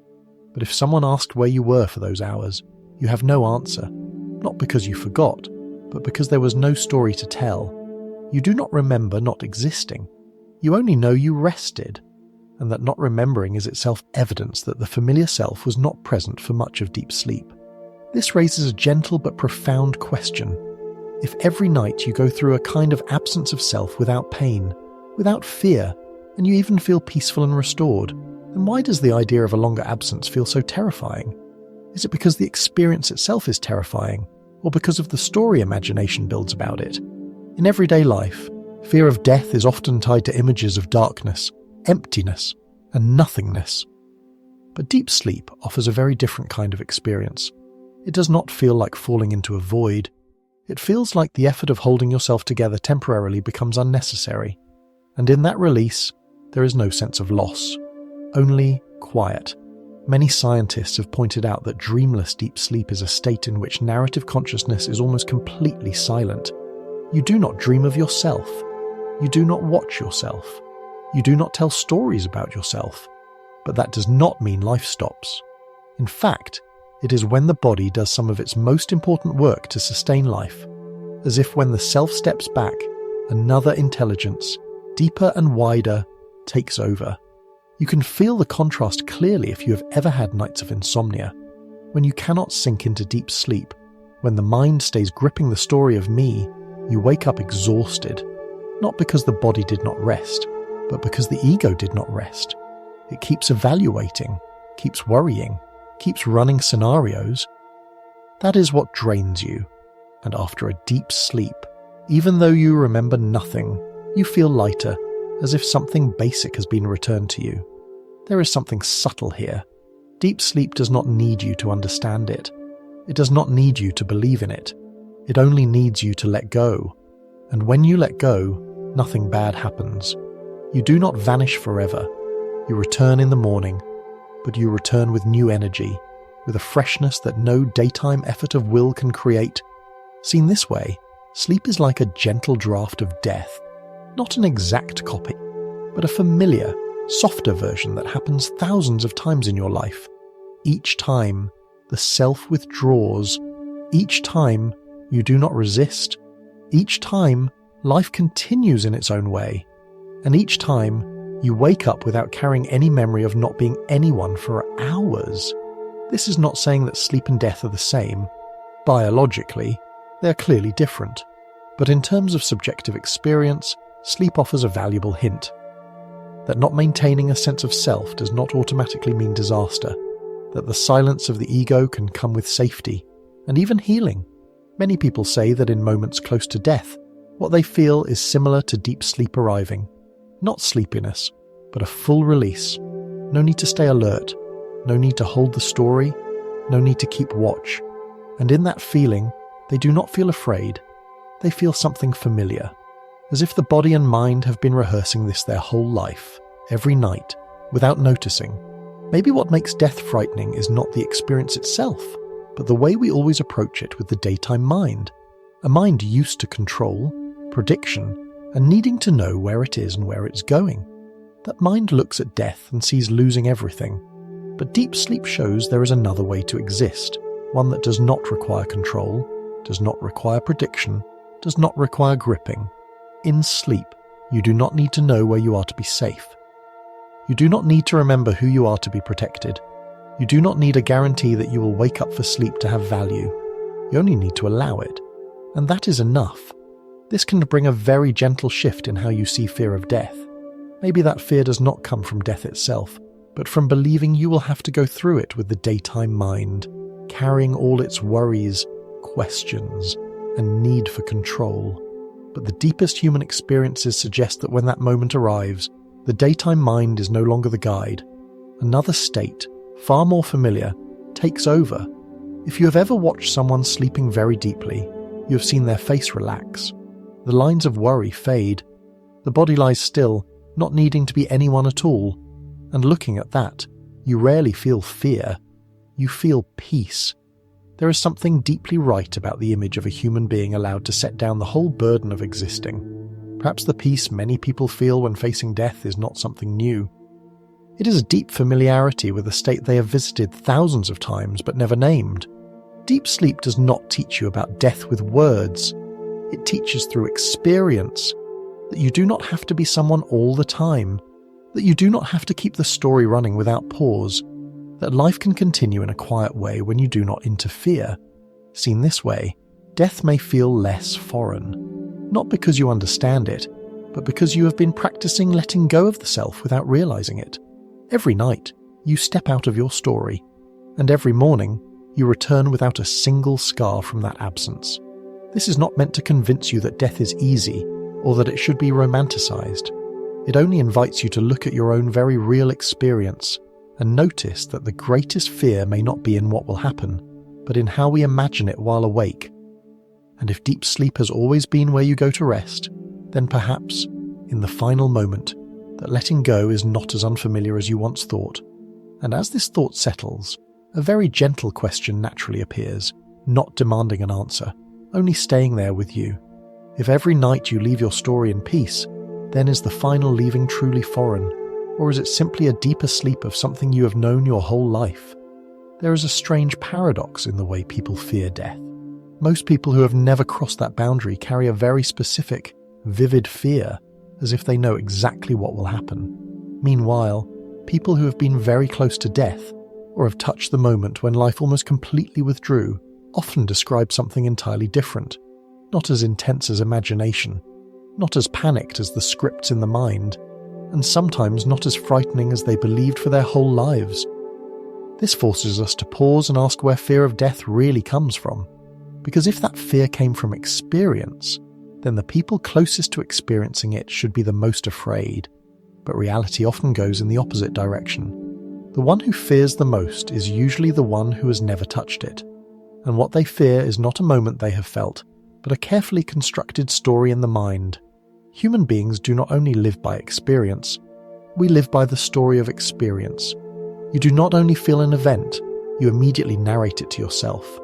But if someone asked where you were for those hours, you have no answer, not because you forgot, but because there was no story to tell. You do not remember not existing. You only know you rested, and that not remembering is itself evidence that the familiar self was not present for much of deep sleep. This raises a gentle but profound question. If every night you go through a kind of absence of self without pain, without fear, and you even feel peaceful and restored, then why does the idea of a longer absence feel so terrifying? Is it because the experience itself is terrifying, or because of the story imagination builds about it? In everyday life, fear of death is often tied to images of darkness, emptiness, and nothingness. But deep sleep offers a very different kind of experience. It does not feel like falling into a void. It feels like the effort of holding yourself together temporarily becomes unnecessary. And in that release, there is no sense of loss, only quiet. Many scientists have pointed out that dreamless deep sleep is a state in which narrative consciousness is almost completely silent. You do not dream of yourself. You do not watch yourself. You do not tell stories about yourself. But that does not mean life stops. In fact, it is when the body does some of its most important work to sustain life, as if when the self steps back, another intelligence, deeper and wider, takes over. You can feel the contrast clearly if you have ever had nights of insomnia. When you cannot sink into deep sleep, when the mind stays gripping the story of me, you wake up exhausted, not because the body did not rest, but because the ego did not rest. It keeps evaluating, keeps worrying, keeps running scenarios. That is what drains you. And after a deep sleep, even though you remember nothing, you feel lighter, as if something basic has been returned to you. There is something subtle here. Deep sleep does not need you to understand it. It does not need you to believe in it. It only needs you to let go. And when you let go, nothing bad happens. You do not vanish forever. You return in the morning, but you return with new energy, with a freshness that no daytime effort of will can create. Seen this way, sleep is like a gentle draft of death, not an exact copy, but a familiar, softer version that happens thousands of times in your life. Each time, the self withdraws. Each time, you do not resist. Each time, life continues in its own way. And each time, you wake up without carrying any memory of not being anyone for hours. This is not saying that sleep and death are the same. Biologically, they are clearly different. But in terms of subjective experience, sleep offers a valuable hint. That not maintaining a sense of self does not automatically mean disaster. That the silence of the ego can come with safety, and even healing. Many people say that in moments close to death, what they feel is similar to deep sleep arriving. Not sleepiness, but a full release. No need to stay alert. No need to hold the story. no need to keep watch. And in that feeling, they do not feel afraid. They feel something familiar, as if the body and mind have been rehearsing this their whole life, every night, without noticing. Maybe what makes death frightening is not the experience itself, but the way we always approach it with the daytime mind. A mind used to control, prediction, and needing to know where it is and where it's going. That mind looks at death and sees losing everything. But deep sleep shows there is another way to exist, one that does not require control, does not require prediction, does not require gripping. In sleep, you do not need to know where you are to be safe. You do not need to remember who you are to be protected. You do not need a guarantee that you will wake up for sleep to have value. You only need to allow it. And that is enough. This can bring a very gentle shift in how you see fear of death. Maybe that fear does not come from death itself, but from believing you will have to go through it with the daytime mind, carrying all its worries, questions, and need for control. But the deepest human experiences suggest that when that moment arrives, the daytime mind is no longer the guide. Another state, far more familiar, takes over. If you have ever watched someone sleeping very deeply, you have seen their face relax. The lines of worry fade. The body lies still, not needing to be anyone at all. And looking at that, you rarely feel fear. You feel peace. There is something deeply right about the image of a human being allowed to set down the whole burden of existing. Perhaps the peace many people feel when facing death is not something new. It is a deep familiarity with a state they have visited thousands of times but never named. Deep sleep does not teach you about death with words. It teaches through experience, that you do not have to be someone all the time, that you do not have to keep the story running without pause, that life can continue in a quiet way when you do not interfere. Seen this way, death may feel less foreign, not because you understand it, but because you have been practicing letting go of the self without realizing it. Every night, you step out of your story, and every morning, you return without a single scar from that absence. This is not meant to convince you that death is easy, or that it should be romanticized. It only invites you to look at your own very real experience and notice that the greatest fear may not be in what will happen, but in how we imagine it while awake. And if deep sleep has always been where you go to rest, then perhaps, in the final moment, that letting go is not as unfamiliar as you once thought. And as this thought settles, a very gentle question naturally appears, not demanding an answer, only staying there with you. If every night you leave your story in peace, then is the final leaving truly foreign, or is it simply a deeper sleep of something you have known your whole life? There is a strange paradox in the way people fear death. Most people who have never crossed that boundary carry a very specific, vivid fear, as if they know exactly what will happen. Meanwhile, people who have been very close to death, or have touched the moment when life almost completely withdrew, often describe something entirely different. Not as intense as imagination, not as panicked as the scripts in the mind, and sometimes not as frightening as they believed for their whole lives. This forces us to pause and ask where fear of death really comes from. Because if that fear came from experience, then the people closest to experiencing it should be the most afraid. But reality often goes in the opposite direction. The one who fears the most is usually the one who has never touched it. And what they fear is not a moment they have felt, but a carefully constructed story in the mind. Human beings do not only live by experience, we live by the story of experience. You do not only feel an event, you immediately narrate it to yourself.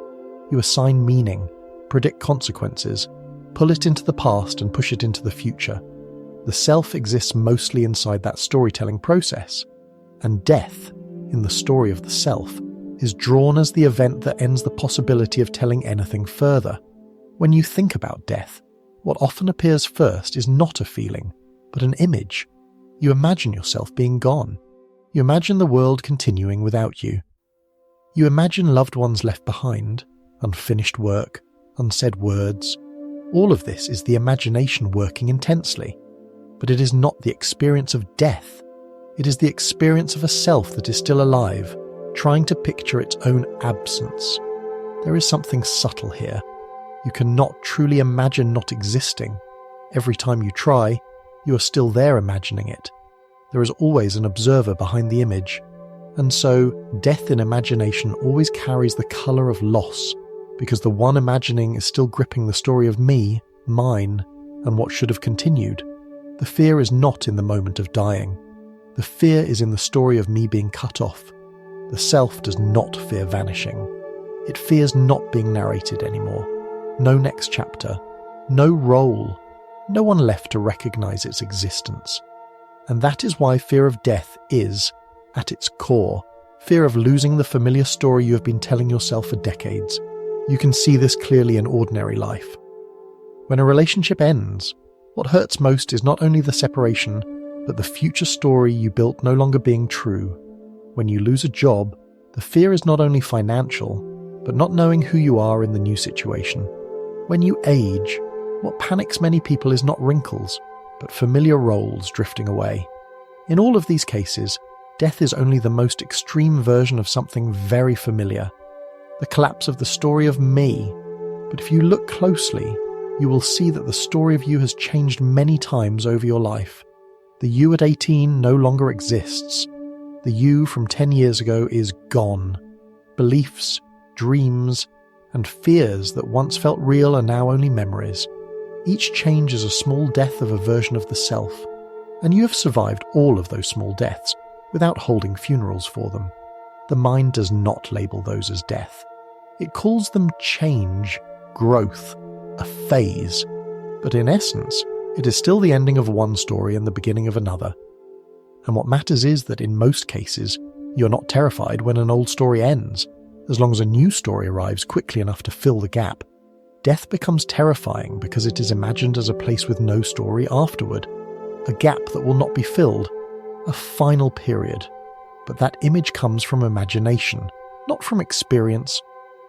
You assign meaning, predict consequences, pull it into the past and push it into the future. The self exists mostly inside that storytelling process, and death, in the story of the self, is drawn as the event that ends the possibility of telling anything further. When you think about death, what often appears first is not a feeling, but an image. You imagine yourself being gone. You imagine the world continuing without you. You imagine loved ones left behind, unfinished work, unsaid words. All of this is the imagination working intensely. But it is not the experience of death. It is the experience of a self that is still alive, trying to picture its own absence. There is something subtle here. You cannot truly imagine not existing. Every time you try, you are still there imagining it. There is always an observer behind the image, And so, death in imagination always carries the colour of loss, because the one imagining is still gripping the story of me, mine, and what should have continued. The fear is not in the moment of dying. The fear is in the story of me being cut off. The self does not fear vanishing. It fears not being narrated anymore. No next chapter. No role. No one left to recognise its existence. And that is why fear of death is, at its core, fear of losing the familiar story you have been telling yourself for decades. You can see this clearly in ordinary life. When a relationship ends, what hurts most is not only the separation, but the future story you built no longer being true. When you lose a job, the fear is not only financial, but not knowing who you are in the new situation. When you age, what panics many people is not wrinkles, but familiar roles drifting away. In all of these cases, death is only the most extreme version of something very familiar. The collapse of the story of me. But if you look closely, you will see that the story of you has changed many times over your life. The you at 18 no longer exists. The you from 10 years ago is gone. Beliefs, dreams, and fears that once felt real are now only memories. Each change is a small death of a version of the self, and you have survived all of those small deaths without holding funerals for them. The mind does not label those as death. It calls them change, growth, a phase. But in essence, it is still the ending of one story and the beginning of another. And what matters is that in most cases, you're not terrified when an old story ends, as long as a new story arrives quickly enough to fill the gap. Death becomes terrifying because it is imagined as a place with no story afterward, a gap that will not be filled, a final period. But that image comes from imagination, not from experience.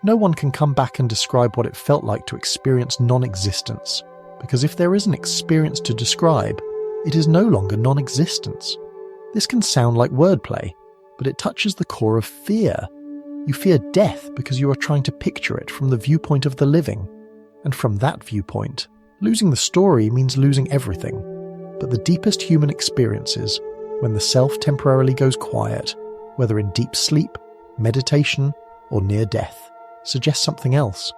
No one can come back and describe what it felt like to experience non-existence, because if there is an experience to describe, it is no longer non-existence. This can sound like wordplay, but it touches the core of fear. You fear death because you are trying to picture it from the viewpoint of the living. And from that viewpoint, losing the story means losing everything. But the deepest human experiences, when the self temporarily goes quiet, whether in deep sleep, meditation, or near death, suggest something else.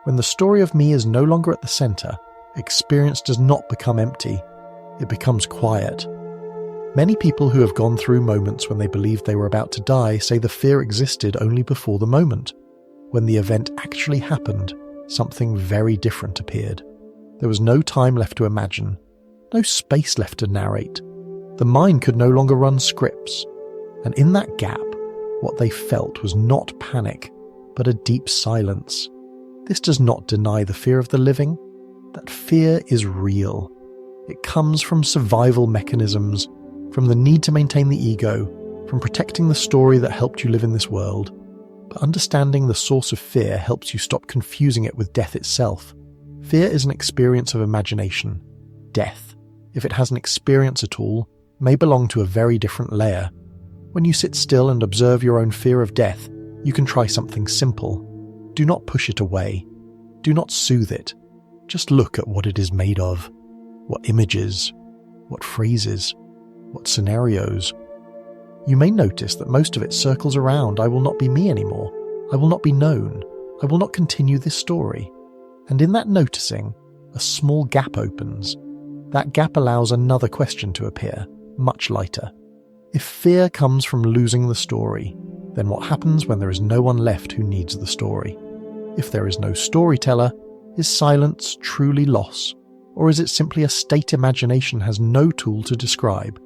When the story of me is no longer at the center, experience does not become empty. It becomes quiet. Many people who have gone through moments when they believed they were about to die say the fear existed only before the moment. When the event actually happened, something very different appeared. There was no time left to imagine, no space left to narrate. The mind could no longer run scripts. And in that gap, what they felt was not panic, but a deep silence. This does not deny the fear of the living. That fear is real. It comes from survival mechanisms, from the need to maintain the ego, from protecting the story that helped you live in this world. But understanding the source of fear helps you stop confusing it with death itself. Fear is an experience of imagination. Death, if it has an experience at all, may belong to a very different layer. When you sit still and observe your own fear of death, you can try something simple. Do not push it away. Do not soothe it. Just look at what it is made of. What images, what phrases, what scenarios. You may notice that most of it circles around I will not be me anymore. I will not be known. I will not continue this story. And in that noticing, a small gap opens. That gap allows another question to appear, much lighter. If fear comes from losing the story, then what happens when there is no one left who needs the story? If there is no storyteller, is silence truly loss? Or is it simply a state imagination has no tool to describe?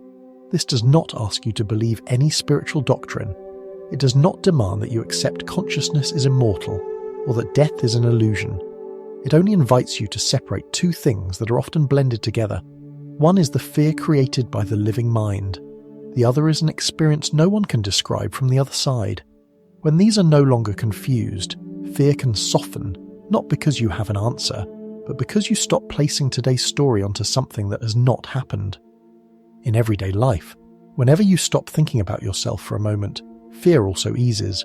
This does not ask you to believe any spiritual doctrine. It does not demand that you accept consciousness is immortal, or that death is an illusion. It only invites you to separate two things that are often blended together. One is the fear created by the living mind. The other is an experience no one can describe from the other side. When these are no longer confused, fear can soften, not because you have an answer, but because you stop placing today's story onto something that has not happened. In everyday life, whenever you stop thinking about yourself for a moment, fear also eases.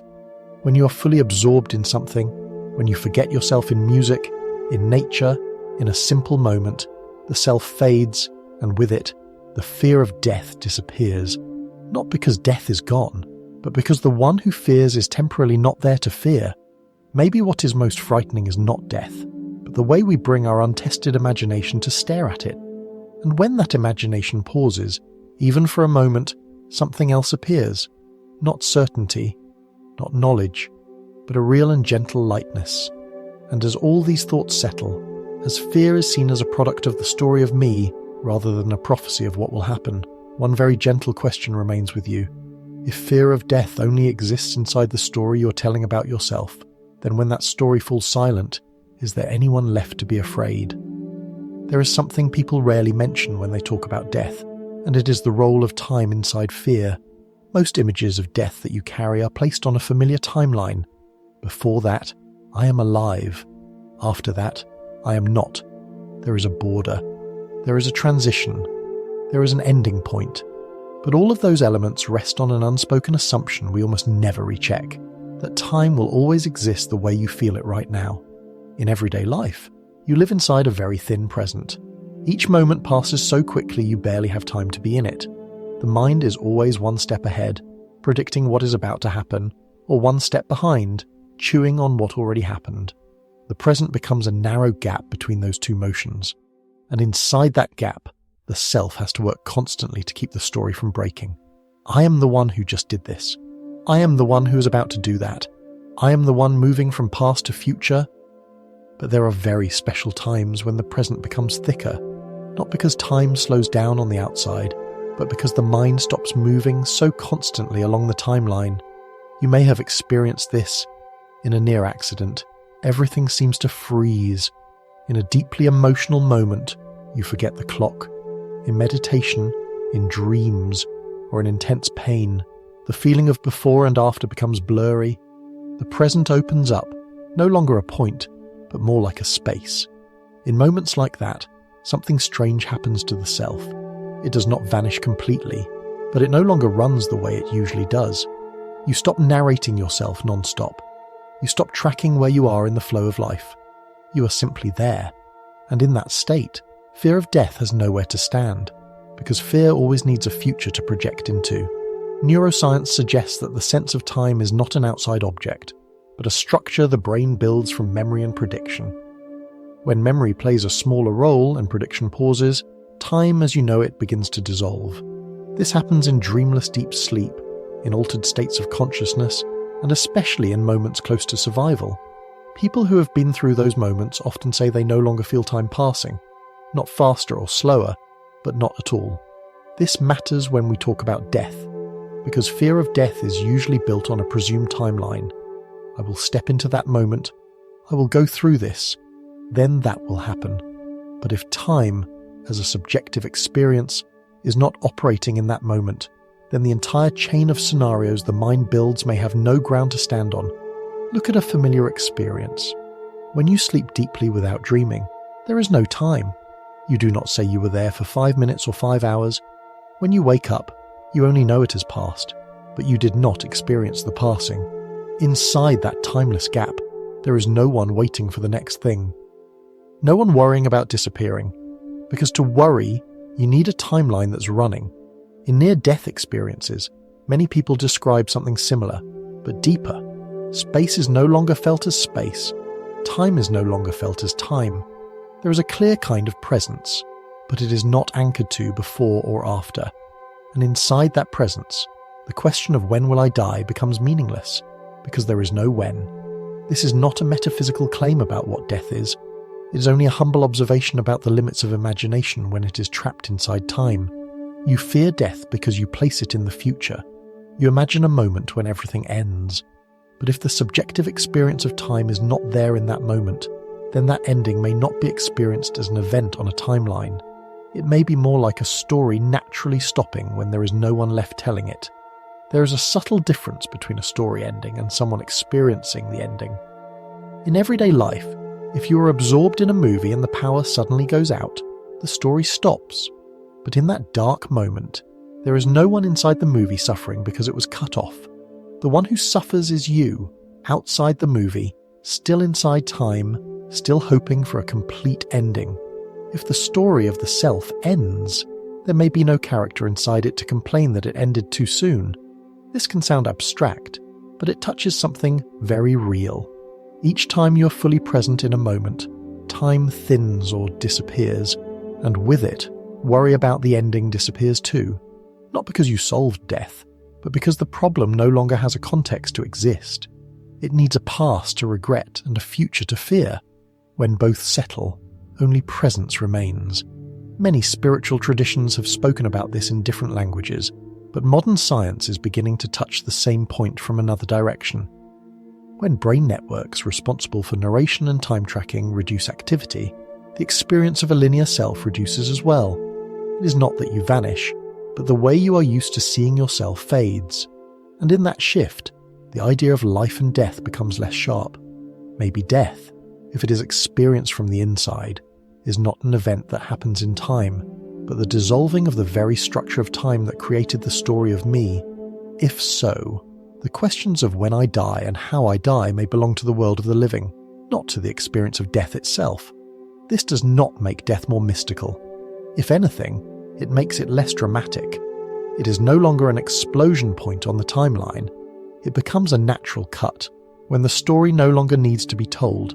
When you are fully absorbed in something, when you forget yourself in music, in nature, in a simple moment, the self fades, and with it, the fear of death disappears. Not because death is gone, But because the one who fears is temporarily not there to fear, maybe what is most frightening is not death, but the way we bring our untested imagination to stare at it. And when that imagination pauses, even for a moment, something else appears. Not certainty, not knowledge, but a real and gentle lightness. And as all these thoughts settle, as fear is seen as a product of the story of me rather than a prophecy of what will happen, one very gentle question remains with you. If fear of death only exists inside the story you're telling about yourself, then when that story falls silent, is there anyone left to be afraid? There is something people rarely mention when they talk about death, and it is the role of time inside fear. Most images of death that you carry are placed on a familiar timeline. Before that, I am alive. After that, I am not. There is a border. There is a transition. There is an ending point. But all of those elements rest on an unspoken assumption we almost never recheck, that time will always exist the way you feel it right now. In everyday life, you live inside a very thin present. Each moment passes so quickly you barely have time to be in it. The mind is always one step ahead, predicting what is about to happen, or one step behind, chewing on what already happened. The present becomes a narrow gap between those two motions, and inside that gap, the self has to work constantly to keep the story from breaking. I am the one who just did this. I am the one who is about to do that. I am the one moving from past to future. But there are very special times when the present becomes thicker, not because time slows down on the outside, but because the mind stops moving so constantly along the timeline. You may have experienced this. In a near accident, everything seems to freeze. In a deeply emotional moment, you forget the clock. In meditation, in dreams, or in intense pain, the feeling of before and after becomes blurry. The present opens up, no longer a point, but more like a space. In moments like that, something strange happens to the self. It does not vanish completely, but it no longer runs the way it usually does. You stop narrating yourself non-stop. You stop tracking where you are in the flow of life. You are simply there. And in that state, fear of death has nowhere to stand, because fear always needs a future to project into. Neuroscience suggests that the sense of time is not an outside object, but a structure the brain builds from memory and prediction. When memory plays a smaller role and prediction pauses, time as you know it begins to dissolve. This happens in dreamless deep sleep, in altered states of consciousness, and especially in moments close to survival. People who have been through those moments often say they no longer feel time passing, not faster or slower, but not at all. This matters when we talk about death, because fear of death is usually built on a presumed timeline. I will step into that moment, I will go through this, then that will happen. But if time, as a subjective experience, is not operating in that moment, then the entire chain of scenarios the mind builds may have no ground to stand on. Look at a familiar experience. When you sleep deeply without dreaming, there is no time. You do not say you were there for 5 minutes or 5 hours. When you wake up, you only know it has passed, but you did not experience the passing. Inside that timeless gap, there is no one waiting for the next thing. No one worrying about disappearing, because to worry, you need a timeline that's running. In near-death experiences, many people describe something similar, but deeper. Space is no longer felt as space. Time is no longer felt as time. There is a clear kind of presence, but it is not anchored to before or after. And inside that presence, the question of when will I die becomes meaningless, because there is no when. This is not a metaphysical claim about what death is. It is only a humble observation about the limits of imagination when it is trapped inside time. You fear death because you place it in the future. You imagine a moment when everything ends. But if the subjective experience of time is not there in that moment, then that ending may not be experienced as an event on a timeline. It may be more like a story naturally stopping when there is no one left telling it. There is a subtle difference between a story ending and someone experiencing the ending. In everyday life, if you are absorbed in a movie and the power suddenly goes out, the story stops. But in that dark moment, there is no one inside the movie suffering because it was cut off. The one who suffers is you, outside the movie, still inside time, still hoping for a complete ending. If the story of the self ends, there may be no character inside it to complain that it ended too soon. This can sound abstract, but it touches something very real. Each time you are fully present in a moment, time thins or disappears, and with it, worry about the ending disappears too. Not because you solved death, but because the problem no longer has a context to exist. It needs a past to regret and a future to fear. When both settle, only presence remains. Many spiritual traditions have spoken about this in different languages, but modern science is beginning to touch the same point from another direction. When brain networks responsible for narration and time tracking reduce activity, the experience of a linear self reduces as well. It is not that you vanish, but the way you are used to seeing yourself fades. And in that shift, the idea of life and death becomes less sharp. Maybe death, if it is experienced from the inside, is not an event that happens in time, but the dissolving of the very structure of time that created the story of me. If so, the questions of when I die and how I die may belong to the world of the living, not to the experience of death itself. This does not make death more mystical. If anything, it makes it less dramatic. It is no longer an explosion point on the timeline. It becomes a natural cut, when the story no longer needs to be told.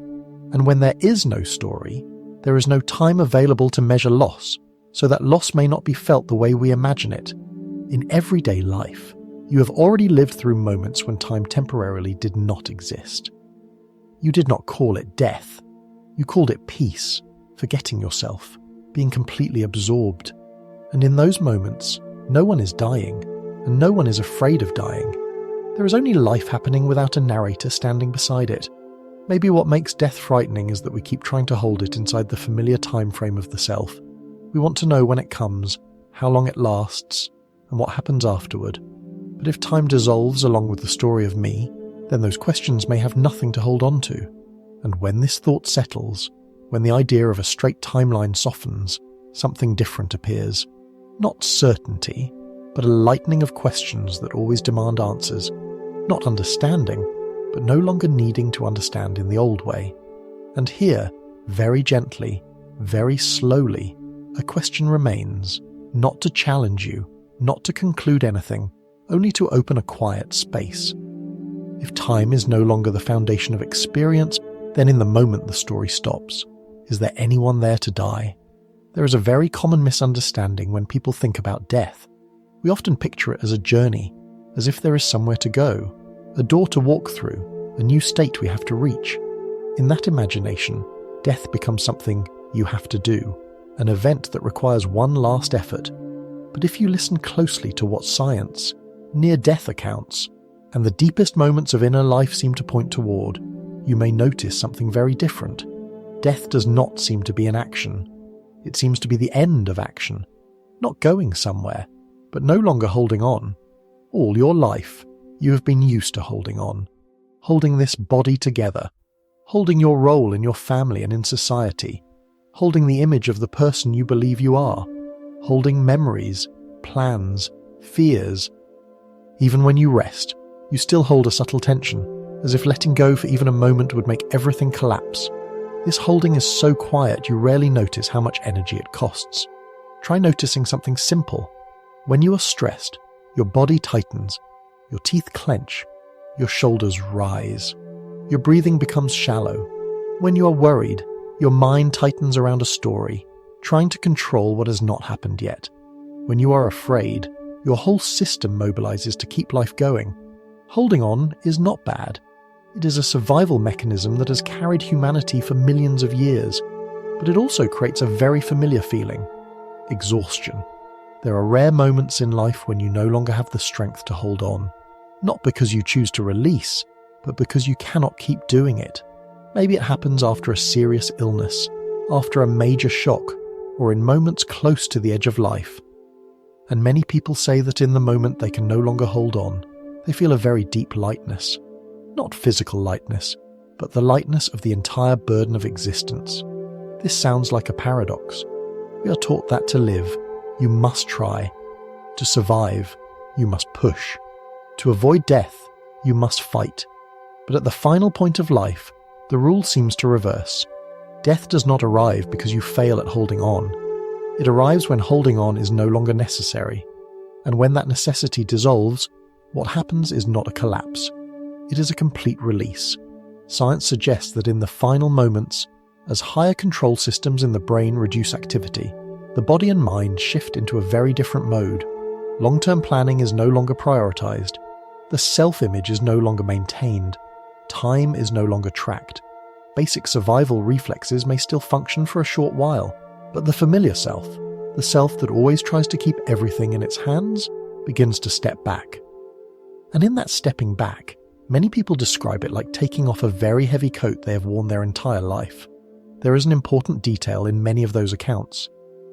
And when there is no story, there is no time available to measure loss, so that loss may not be felt the way we imagine it. In everyday life, you have already lived through moments when time temporarily did not exist. You did not call it death. You called it peace, forgetting yourself, being completely absorbed. And in those moments, no one is dying, and no one is afraid of dying. There is only life happening without a narrator standing beside it. Maybe what makes death frightening is that we keep trying to hold it inside the familiar time frame of the self. We want to know when it comes, how long it lasts, and what happens afterward. But if time dissolves along with the story of me, then those questions may have nothing to hold on to. And when this thought settles, when the idea of a straight timeline softens, something different appears. Not certainty, but a lightening of questions that always demand answers. Not understanding, but no longer needing to understand in the old way. And here, very gently, very slowly, a question remains, not to challenge you, not to conclude anything, only to open a quiet space. If time is no longer the foundation of experience, then in the moment the story stops. Is there anyone there to die? There is a very common misunderstanding when people think about death. We often picture it as a journey, as if there is somewhere to go, a door to walk through, a new state we have to reach. In that imagination, death becomes something you have to do, an event that requires one last effort. But if you listen closely to what science, near-death accounts, and the deepest moments of inner life seem to point toward, you may notice something very different. Death does not seem to be an action. It seems to be the end of action, not going somewhere, but no longer holding on. All your life, you have been used to holding on, holding this body together, holding your role in your family and in society, holding the image of the person you believe you are, holding memories, plans, fears. Even when you rest, you still hold a subtle tension, as if letting go for even a moment would make everything collapse. This holding is so quiet you rarely notice how much energy it costs. Try noticing something simple. When you are stressed, your body tightens, your teeth clench, your shoulders rise. Your breathing becomes shallow. When you are worried, your mind tightens around a story, trying to control what has not happened yet. When you are afraid, your whole system mobilizes to keep life going. Holding on is not bad. It is a survival mechanism that has carried humanity for millions of years, but it also creates a very familiar feeling: exhaustion. There are rare moments in life when you no longer have the strength to hold on, not because you choose to release, but because you cannot keep doing it. Maybe it happens after a serious illness, after a major shock, or in moments close to the edge of life. And many people say that in the moment they can no longer hold on. They feel a very deep lightness. Not physical lightness, but the lightness of the entire burden of existence. This sounds like a paradox. We are taught that to live, you must try. To survive, you must push. To avoid death, you must fight. But at the final point of life, the rule seems to reverse. Death does not arrive because you fail at holding on. It arrives when holding on is no longer necessary. And when that necessity dissolves, What happens is not a collapse. It is a complete release. Science suggests that in the final moments, as higher control systems in the brain reduce activity, the body and mind shift into a very different mode. Long-term planning is no longer prioritized. The self-image is no longer maintained. Time is no longer tracked. Basic survival reflexes may still function for a short while, but the familiar self, the self that always tries to keep everything in its hands, begins to step back. And in that stepping back, many people describe it like taking off a very heavy coat they have worn their entire life. There is an important detail in many of those accounts.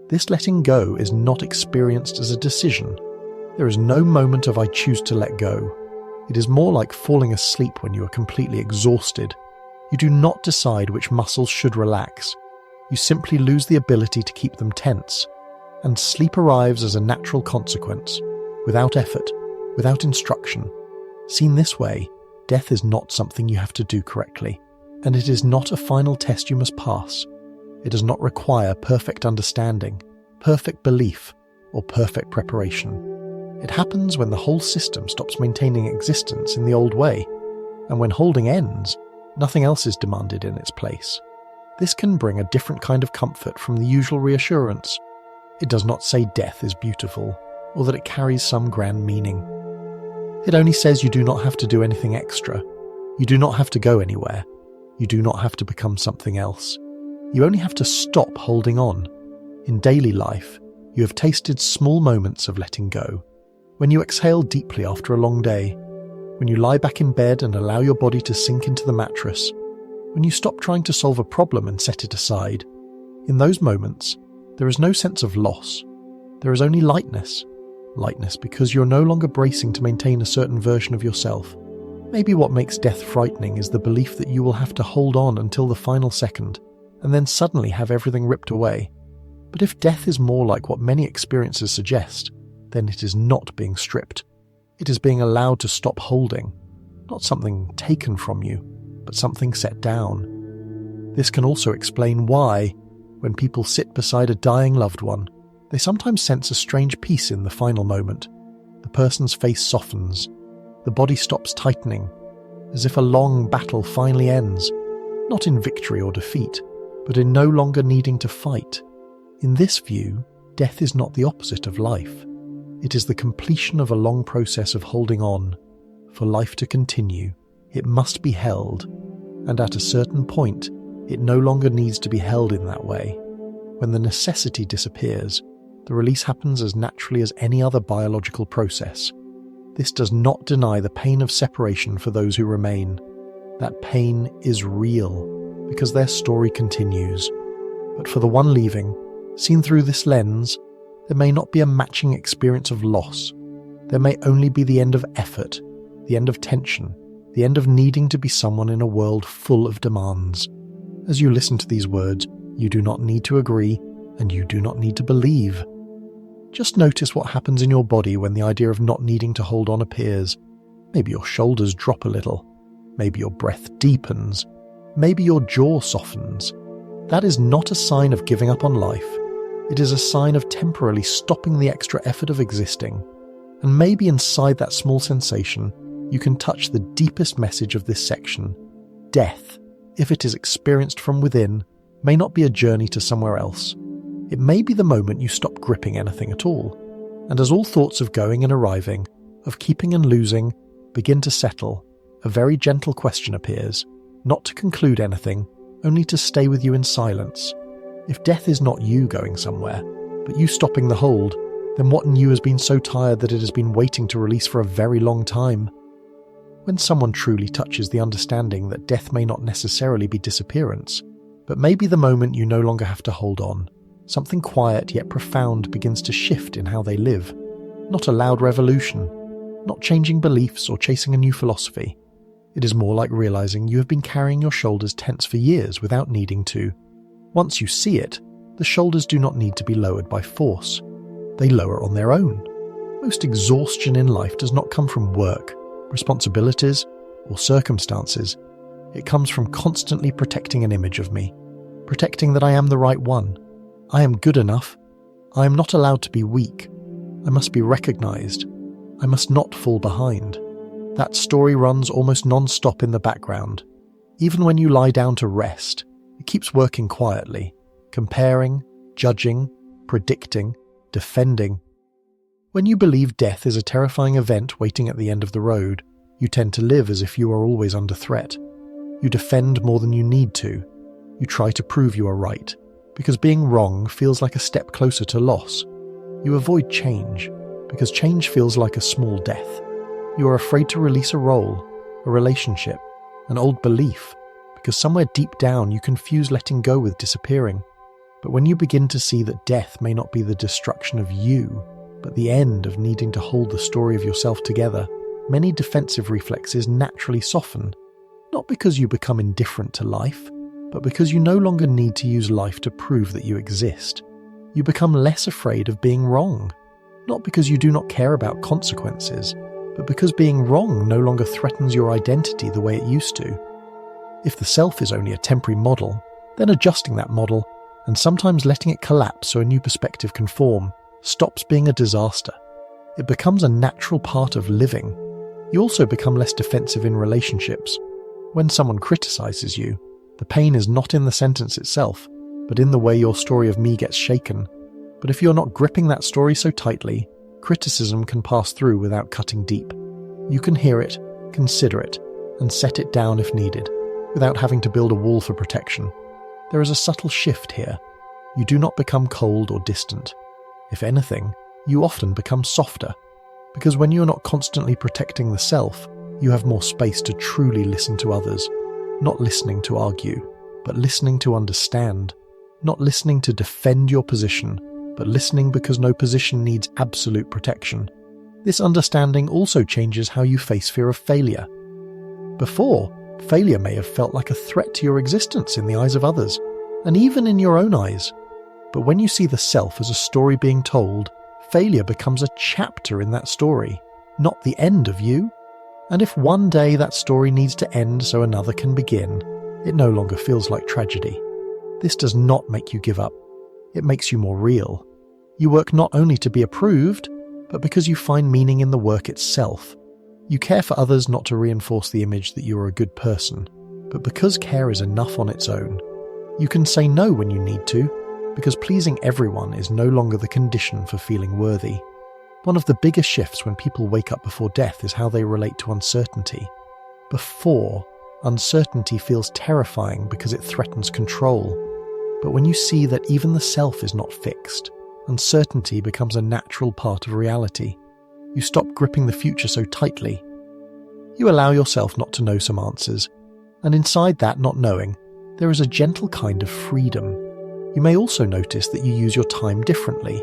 This letting go is not experienced as a decision. There is no moment of "I choose to let go." It is more like falling asleep when you are completely exhausted. You do not decide which muscles should relax. You simply lose the ability to keep them tense. And sleep arrives as a natural consequence, without effort, without instruction. Seen this way, death is not something you have to do correctly, and it is not a final test you must pass. It does not require perfect understanding, perfect belief, or perfect preparation. It happens when the whole system stops maintaining existence in the old way, and when holding ends, nothing else is demanded in its place. This can bring a different kind of comfort from the usual reassurance. It does not say death is beautiful, or that it carries some grand meaning. It only says you do not have to do anything extra. You do not have to go anywhere. You do not have to become something else. You only have to stop holding on. In daily life, you have tasted small moments of letting go. When you exhale deeply after a long day, when you lie back in bed and allow your body to sink into the mattress, when you stop trying to solve a problem and set it aside, in those moments, there is no sense of loss. There is only lightness. Lightness because you're no longer bracing to maintain a certain version of yourself. Maybe what makes death frightening is the belief that you will have to hold on until the final second, and then suddenly have everything ripped away. But if death is more like what many experiences suggest, then it is not being stripped. It is being allowed to stop holding, not something taken from you, but something set down. This can also explain why, when people sit beside a dying loved one, they sometimes sense a strange peace in the final moment. The person's face softens, the body stops tightening, as if a long battle finally ends, not in victory or defeat, but in no longer needing to fight. In this view, death is not the opposite of life. It is the completion of a long process of holding on. For life to continue, it must be held, and at a certain point, it no longer needs to be held in that way. When the necessity disappears, the release happens as naturally as any other biological process. This does not deny the pain of separation for those who remain. That pain is real, because their story continues. But for the one leaving, seen through this lens, there may not be a matching experience of loss. There may only be the end of effort, the end of tension, the end of needing to be someone in a world full of demands. As you listen to these words, you do not need to agree, and you do not need to believe. Just notice what happens in your body when the idea of not needing to hold on appears. Maybe your shoulders drop a little. Maybe your breath deepens. Maybe your jaw softens. That is not a sign of giving up on life. It is a sign of temporarily stopping the extra effort of existing. And maybe inside that small sensation, you can touch the deepest message of this section. Death, if it is experienced from within, may not be a journey to somewhere else. It may be the moment you stop gripping anything at all. And as all thoughts of going and arriving, of keeping and losing, begin to settle, a very gentle question appears, not to conclude anything, only to stay with you in silence. If death is not you going somewhere, but you stopping the hold, then what in you has been so tired that it has been waiting to release for a very long time? When someone truly touches the understanding that death may not necessarily be disappearance, but may be the moment you no longer have to hold on, something quiet yet profound begins to shift in how they live. Not a loud revolution, not changing beliefs or chasing a new philosophy. It is more like realizing you have been carrying your shoulders tense for years without needing to. Once you see it, the shoulders do not need to be lowered by force. They lower on their own. Most exhaustion in life does not come from work, responsibilities, or circumstances. It comes from constantly protecting an image of me, protecting that I am the right one. I am good enough. I am not allowed to be weak. I must be recognized. I must not fall behind. That story runs almost non-stop in the background. Even when you lie down to rest, it keeps working quietly, comparing, judging, predicting, defending. When you believe death is a terrifying event waiting at the end of the road, you tend to live as if you are always under threat. You defend more than you need to. You try to prove you are right, because being wrong feels like a step closer to loss. You avoid change, because change feels like a small death. You are afraid to release a role, a relationship, an old belief, because somewhere deep down you confuse letting go with disappearing. But when you begin to see that death may not be the destruction of you, but the end of needing to hold the story of yourself together, many defensive reflexes naturally soften, not because you become indifferent to life, but because you no longer need to use life to prove that you exist. You become less afraid of being wrong, not because you do not care about consequences, but because being wrong no longer threatens your identity the way it used to. If the self is only a temporary model, then adjusting that model, and sometimes letting it collapse so a new perspective can form, stops being a disaster. It becomes a natural part of living. You also become less defensive in relationships. When someone criticizes you, the pain is not in the sentence itself, but in the way your story of me gets shaken. But if you're not gripping that story so tightly, criticism can pass through without cutting deep. You can hear it, consider it, and set it down if needed, without having to build a wall for protection. There is a subtle shift here. You do not become cold or distant. If anything, you often become softer, because when you are not constantly protecting the self, you have more space to truly listen to others, not listening to argue, but listening to understand, not listening to defend your position, but listening because no position needs absolute protection. This understanding also changes how you face fear of failure. Before, failure may have felt like a threat to your existence in the eyes of others, and even in your own eyes. But when you see the self as a story being told, failure becomes a chapter in that story, not the end of you. And if one day that story needs to end so another can begin, it no longer feels like tragedy. This does not make you give up. It makes you more real. You work not only to be approved, but because you find meaning in the work itself. You care for others not to reinforce the image that you are a good person, but because care is enough on its own. You can say no when you need to, because pleasing everyone is no longer the condition for feeling worthy. One of the biggest shifts when people wake up before death is how they relate to uncertainty. Before, uncertainty feels terrifying because it threatens control. But when you see that even the self is not fixed, uncertainty becomes a natural part of reality. You stop gripping the future so tightly. You allow yourself not to know some answers, and inside that not knowing, there is a gentle kind of freedom. You may also notice that you use your time differently,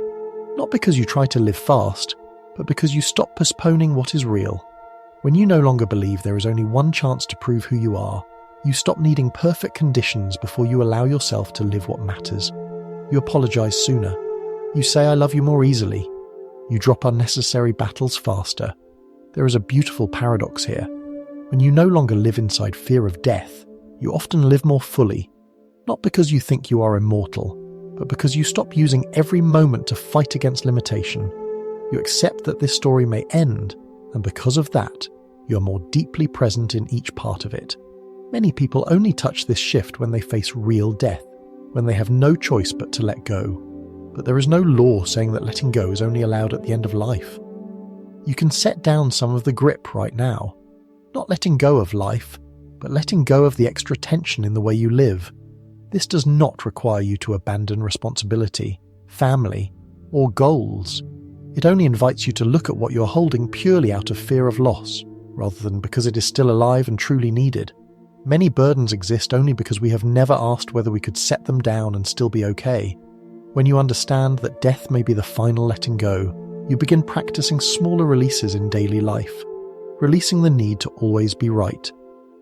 not because you try to live fast, but because you stop postponing what is real. When you no longer believe there is only one chance to prove who you are, you stop needing perfect conditions before you allow yourself to live what matters. You apologize sooner. You say I love you more easily. You drop unnecessary battles faster. There is a beautiful paradox here. When you no longer live inside fear of death, you often live more fully, not because you think you are immortal, but because you stop using every moment to fight against limitation. You accept that this story may end, and because of that, you are more deeply present in each part of it. Many people only touch this shift when they face real death, when they have no choice but to let go. But there is no law saying that letting go is only allowed at the end of life. You can set down some of the grip right now, not letting go of life, but letting go of the extra tension in the way you live. This does not require you to abandon responsibility, family, or goals. It only invites you to look at what you're holding purely out of fear of loss, rather than because it is still alive and truly needed. Many burdens exist only because we have never asked whether we could set them down and still be okay. When you understand that death may be the final letting go, you begin practicing smaller releases in daily life. Releasing the need to always be right.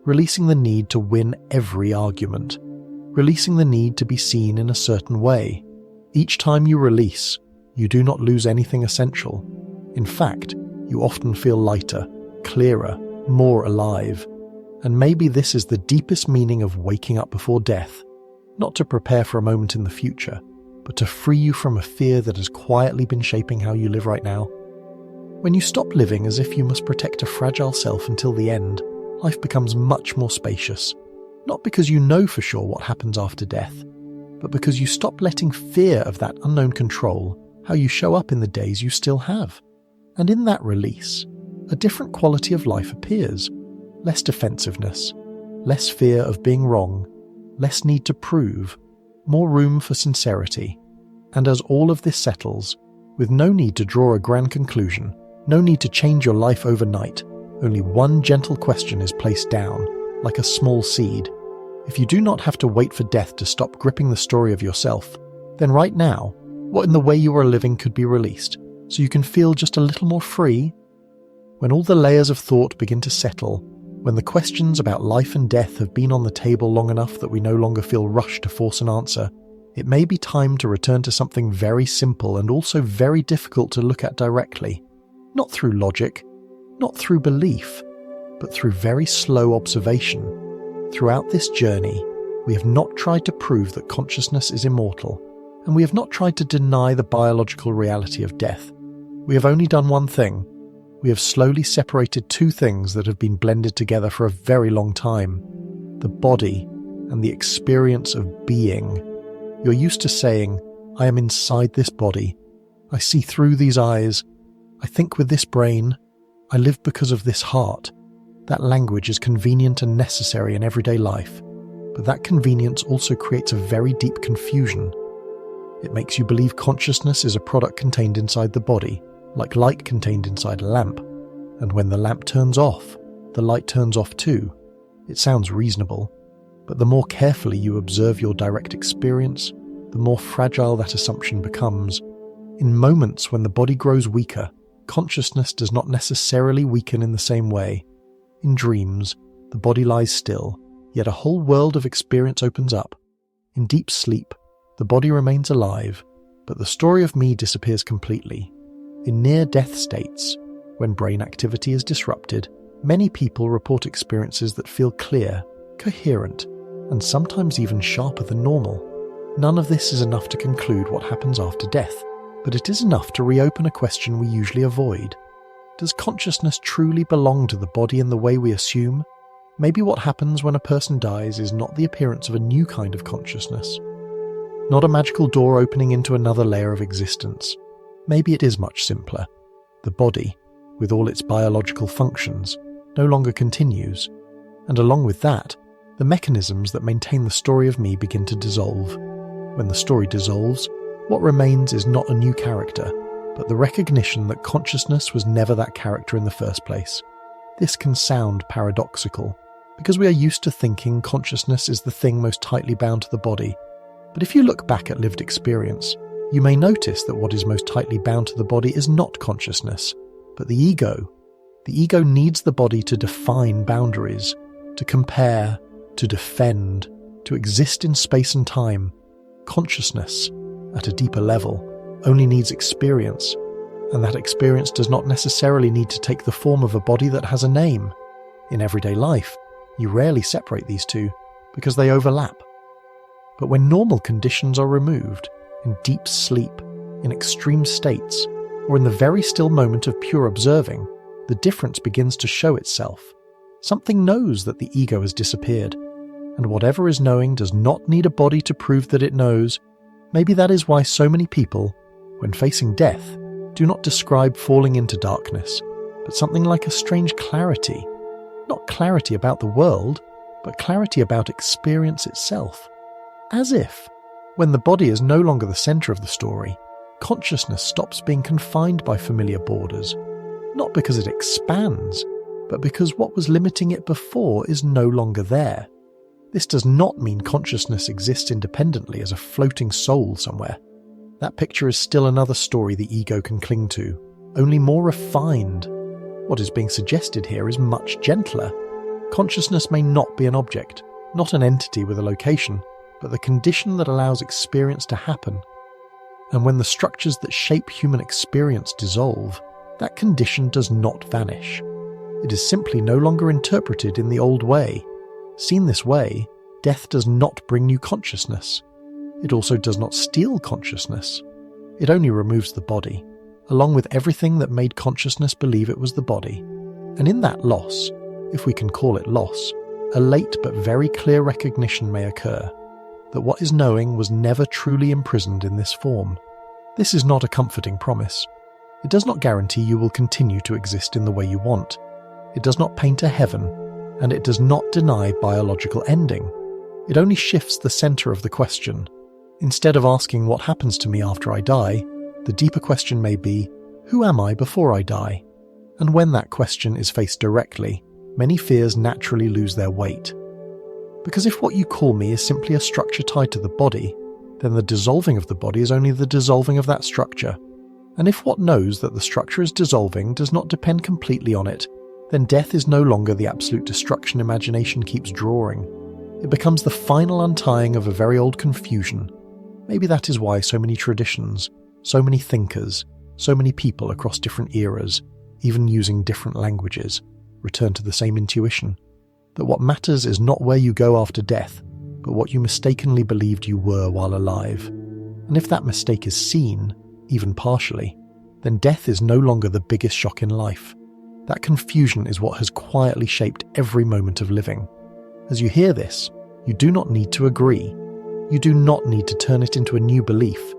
Releasing the need to win every argument. Releasing the need to be seen in a certain way. Each time you release, you do not lose anything essential. In fact, you often feel lighter, clearer, more alive. And maybe this is the deepest meaning of waking up before death, not to prepare for a moment in the future, but to free you from a fear that has quietly been shaping how you live right now. When you stop living as if you must protect a fragile self until the end, life becomes much more spacious. Not because you know for sure what happens after death, but because you stop letting fear of that unknown control how you show up in the days you still have. And in that release, a different quality of life appears. Less defensiveness, less fear of being wrong, less need to prove, more room for sincerity. And as all of this settles, with no need to draw a grand conclusion, no need to change your life overnight, only one gentle question is placed down, like a small seed. If you do not have to wait for death to stop gripping the story of yourself, then right now, what in the way you are living could be released, so you can feel just a little more free? When all the layers of thought begin to settle, when the questions about life and death have been on the table long enough that we no longer feel rushed to force an answer, it may be time to return to something very simple and also very difficult to look at directly. Not through logic, not through belief, but through very slow observation. Throughout this journey, we have not tried to prove that consciousness is immortal, and we have not tried to deny the biological reality of death. We have only done one thing. We have slowly separated two things that have been blended together for a very long time: the body and the experience of being. You're used to saying, "I am inside this body. I see through these eyes. I think with this brain. I live because of this heart." That language is convenient and necessary in everyday life, but that convenience also creates a very deep confusion. It makes you believe consciousness is a product contained inside the body, like light contained inside a lamp, and when the lamp turns off, the light turns off too. It sounds reasonable, but the more carefully you observe your direct experience, the more fragile that assumption becomes. In moments when the body grows weaker, consciousness does not necessarily weaken in the same way. In dreams, the body lies still, yet a whole world of experience opens up. In deep sleep, the body remains alive, but the story of me disappears completely. In near-death states, when brain activity is disrupted, many people report experiences that feel clear, coherent, and sometimes even sharper than normal. None of this is enough to conclude what happens after death, but it is enough to reopen a question we usually avoid. Does consciousness truly belong to the body in the way we assume? Maybe what happens when a person dies is not the appearance of a new kind of consciousness, not a magical door opening into another layer of existence. Maybe it is much simpler. The body, with all its biological functions, no longer continues, and along with that, the mechanisms that maintain the story of me begin to dissolve. When the story dissolves, what remains is not a new character, but the recognition that consciousness was never that character in the first place. This can sound paradoxical, because we are used to thinking consciousness is the thing most tightly bound to the body. But if you look back at lived experience, you may notice that what is most tightly bound to the body is not consciousness, but the ego. The ego needs the body to define boundaries, to compare, to defend, to exist in space and time. Consciousness, at a deeper level, only needs experience, and that experience does not necessarily need to take the form of a body that has a name. In everyday life, you rarely separate these two, because they overlap. But when normal conditions are removed, in deep sleep, in extreme states, or in the very still moment of pure observing, the difference begins to show itself. Something knows that the ego has disappeared, and whatever is knowing does not need a body to prove that it knows. Maybe that is why so many people, when facing death, do not describe falling into darkness, but something like a strange clarity. Not clarity about the world, but clarity about experience itself. As if, when the body is no longer the center of the story, consciousness stops being confined by familiar borders, not because it expands, but because what was limiting it before is no longer there. This does not mean consciousness exists independently as a floating soul somewhere. That picture is still another story the ego can cling to, only more refined. What is being suggested here is much gentler. Consciousness may not be an object, not an entity with a location, but the condition that allows experience to happen. And when the structures that shape human experience dissolve, that condition does not vanish. It is simply no longer interpreted in the old way. Seen this way, death does not bring new consciousness. It also does not steal consciousness. It only removes the body. along with everything that made consciousness believe it was the body. And in that loss, if we can call it loss, a late but very clear recognition may occur that what is knowing was never truly imprisoned in this form. This is not a comforting promise. It does not guarantee you will continue to exist in the way you want. It does not paint a heaven, and it does not deny biological ending. It only shifts the center of the question. Instead of asking what happens to me after I die, the deeper question may be, who am I before I die? And when that question is faced directly, many fears naturally lose their weight. Because if what you call me is simply a structure tied to the body, then the dissolving of the body is only the dissolving of that structure. And if what knows that the structure is dissolving does not depend completely on it, then death is no longer the absolute destruction imagination keeps drawing. It becomes the final untying of a very old confusion. Maybe that is why so many traditions, so many thinkers, so many people across different eras, even using different languages, return to the same intuition, that what matters is not where you go after death, but what you mistakenly believed you were while alive. And if that mistake is seen, even partially, then death is no longer the biggest shock in life. That confusion is what has quietly shaped every moment of living. As you hear this, you do not need to agree. You do not need to turn it into a new belief,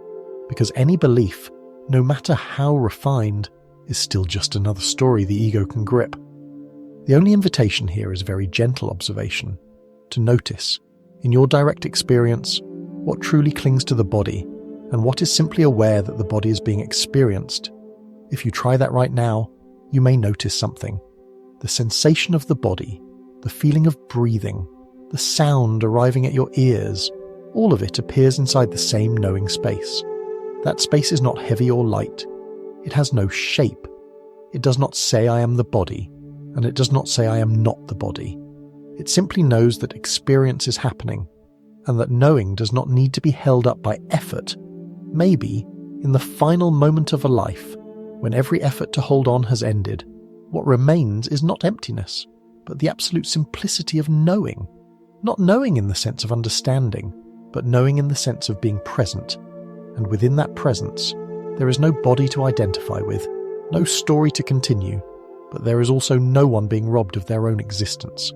because any belief, no matter how refined, is still just another story the ego can grip. The only invitation here is very gentle observation, to notice, in your direct experience, what truly clings to the body and what is simply aware that the body is being experienced. If you try that right now, you may notice something. The sensation of the body, the feeling of breathing, the sound arriving at your ears, all of it appears inside the same knowing space. That space is not heavy or light. It has no shape. It does not say I am the body, and it does not say I am not the body. It simply knows that experience is happening, and that knowing does not need to be held up by effort. Maybe, in the final moment of a life, when every effort to hold on has ended, what remains is not emptiness, but the absolute simplicity of knowing. Not knowing in the sense of understanding, but knowing in the sense of being present. And within that presence, there is no body to identify with, no story to continue, but there is also no one being robbed of their own existence.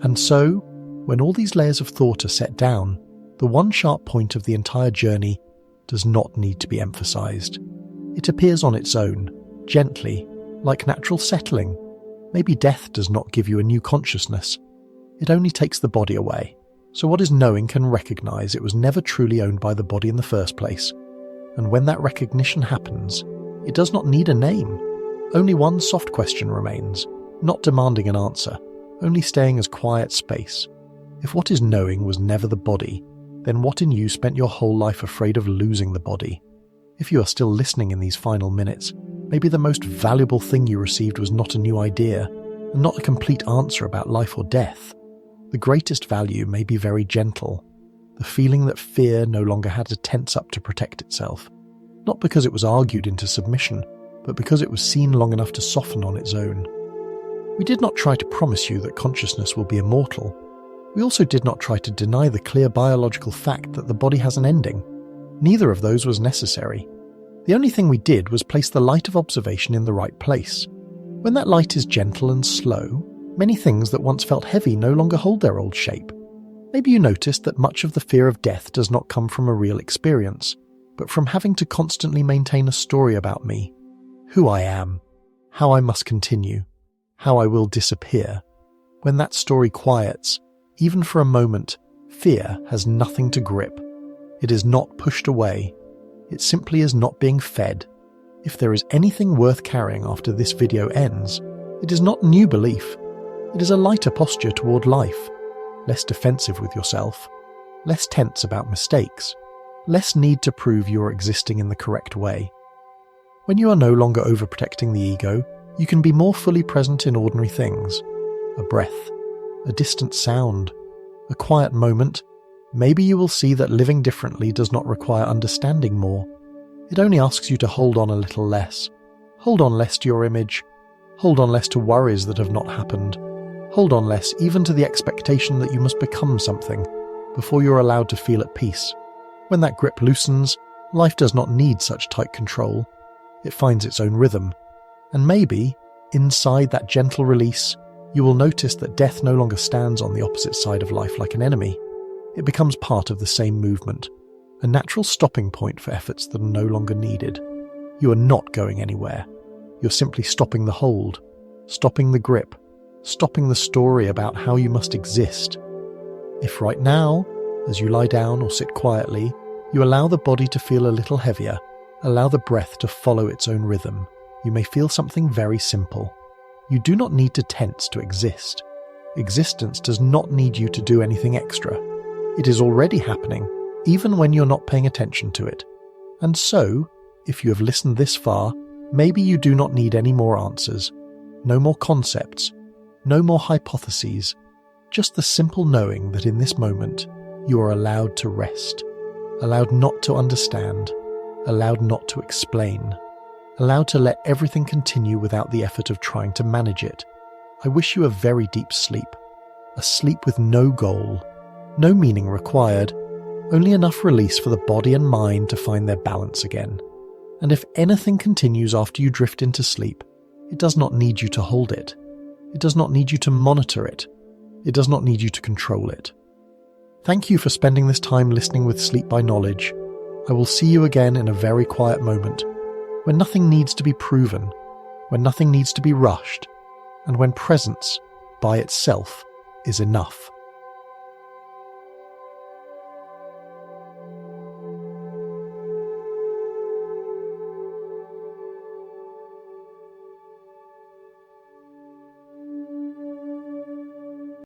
And so, when all these layers of thought are set down, the one sharp point of the entire journey does not need to be emphasized. It appears on its own, gently, like natural settling. Maybe death does not give you a new consciousness. It only takes the body away. So what is knowing can recognize it was never truly owned by the body in the first place. And when that recognition happens, it does not need a name. Only one soft question remains, not demanding an answer, only staying as quiet space. If what is knowing was never the body, then what in you spent your whole life afraid of losing the body? If you are still listening in these final minutes, maybe the most valuable thing you received was not a new idea, and not a complete answer about life or death. The greatest value may be very gentle, the feeling that fear no longer had to tense up to protect itself, not because it was argued into submission, but because it was seen long enough to soften on its own. We did not try to promise you that consciousness will be immortal. We also did not try to deny the clear biological fact that the body has an ending. Neither of those was necessary. The only thing we did was place the light of observation in the right place. When that light is gentle and slow, many things that once felt heavy no longer hold their old shape. Maybe you noticed that much of the fear of death does not come from a real experience, but from having to constantly maintain a story about me, who I am, how I must continue, how I will disappear. When that story quiets, even for a moment, fear has nothing to grip. It is not pushed away. It simply is not being fed. If there is anything worth carrying after this video ends, it is not new belief. It is a lighter posture toward life, less defensive with yourself, less tense about mistakes, less need to prove you are existing in the correct way. When you are no longer overprotecting the ego, you can be more fully present in ordinary things. A breath, a distant sound, a quiet moment. Maybe you will see that living differently does not require understanding more. It only asks you to hold on a little less. Hold on less to your image. Hold on less to worries that have not happened. Hold on less even to the expectation that you must become something before you're allowed to feel at peace. When that grip loosens, life does not need such tight control. It finds its own rhythm. And maybe, inside that gentle release, you will notice that death no longer stands on the opposite side of life like an enemy. It becomes part of the same movement, a natural stopping point for efforts that are no longer needed. You are not going anywhere. You're simply stopping the hold, stopping the grip, stopping the story about how you must exist. If right now, as you lie down or sit quietly, you allow the body to feel a little heavier, allow the breath to follow its own rhythm, you may feel something very simple. You do not need to tense to exist. Existence does not need you to do anything extra. It is already happening, even when you're not paying attention to it. And so, if you have listened this far, maybe you do not need any more answers, no more concepts, no more hypotheses, just the simple knowing that in this moment you are allowed to rest, allowed not to understand, allowed not to explain, allowed to let everything continue without the effort of trying to manage it. I wish you a very deep sleep, a sleep with no goal, no meaning required, only enough release for the body and mind to find their balance again. And if anything continues after you drift into sleep, it does not need you to hold it. It does not need you to monitor it. It does not need you to control it. Thank you for spending this time listening with Sleep by Knowledge. I will see you again in a very quiet moment, when nothing needs to be proven, when nothing needs to be rushed, and when presence, by itself, is enough.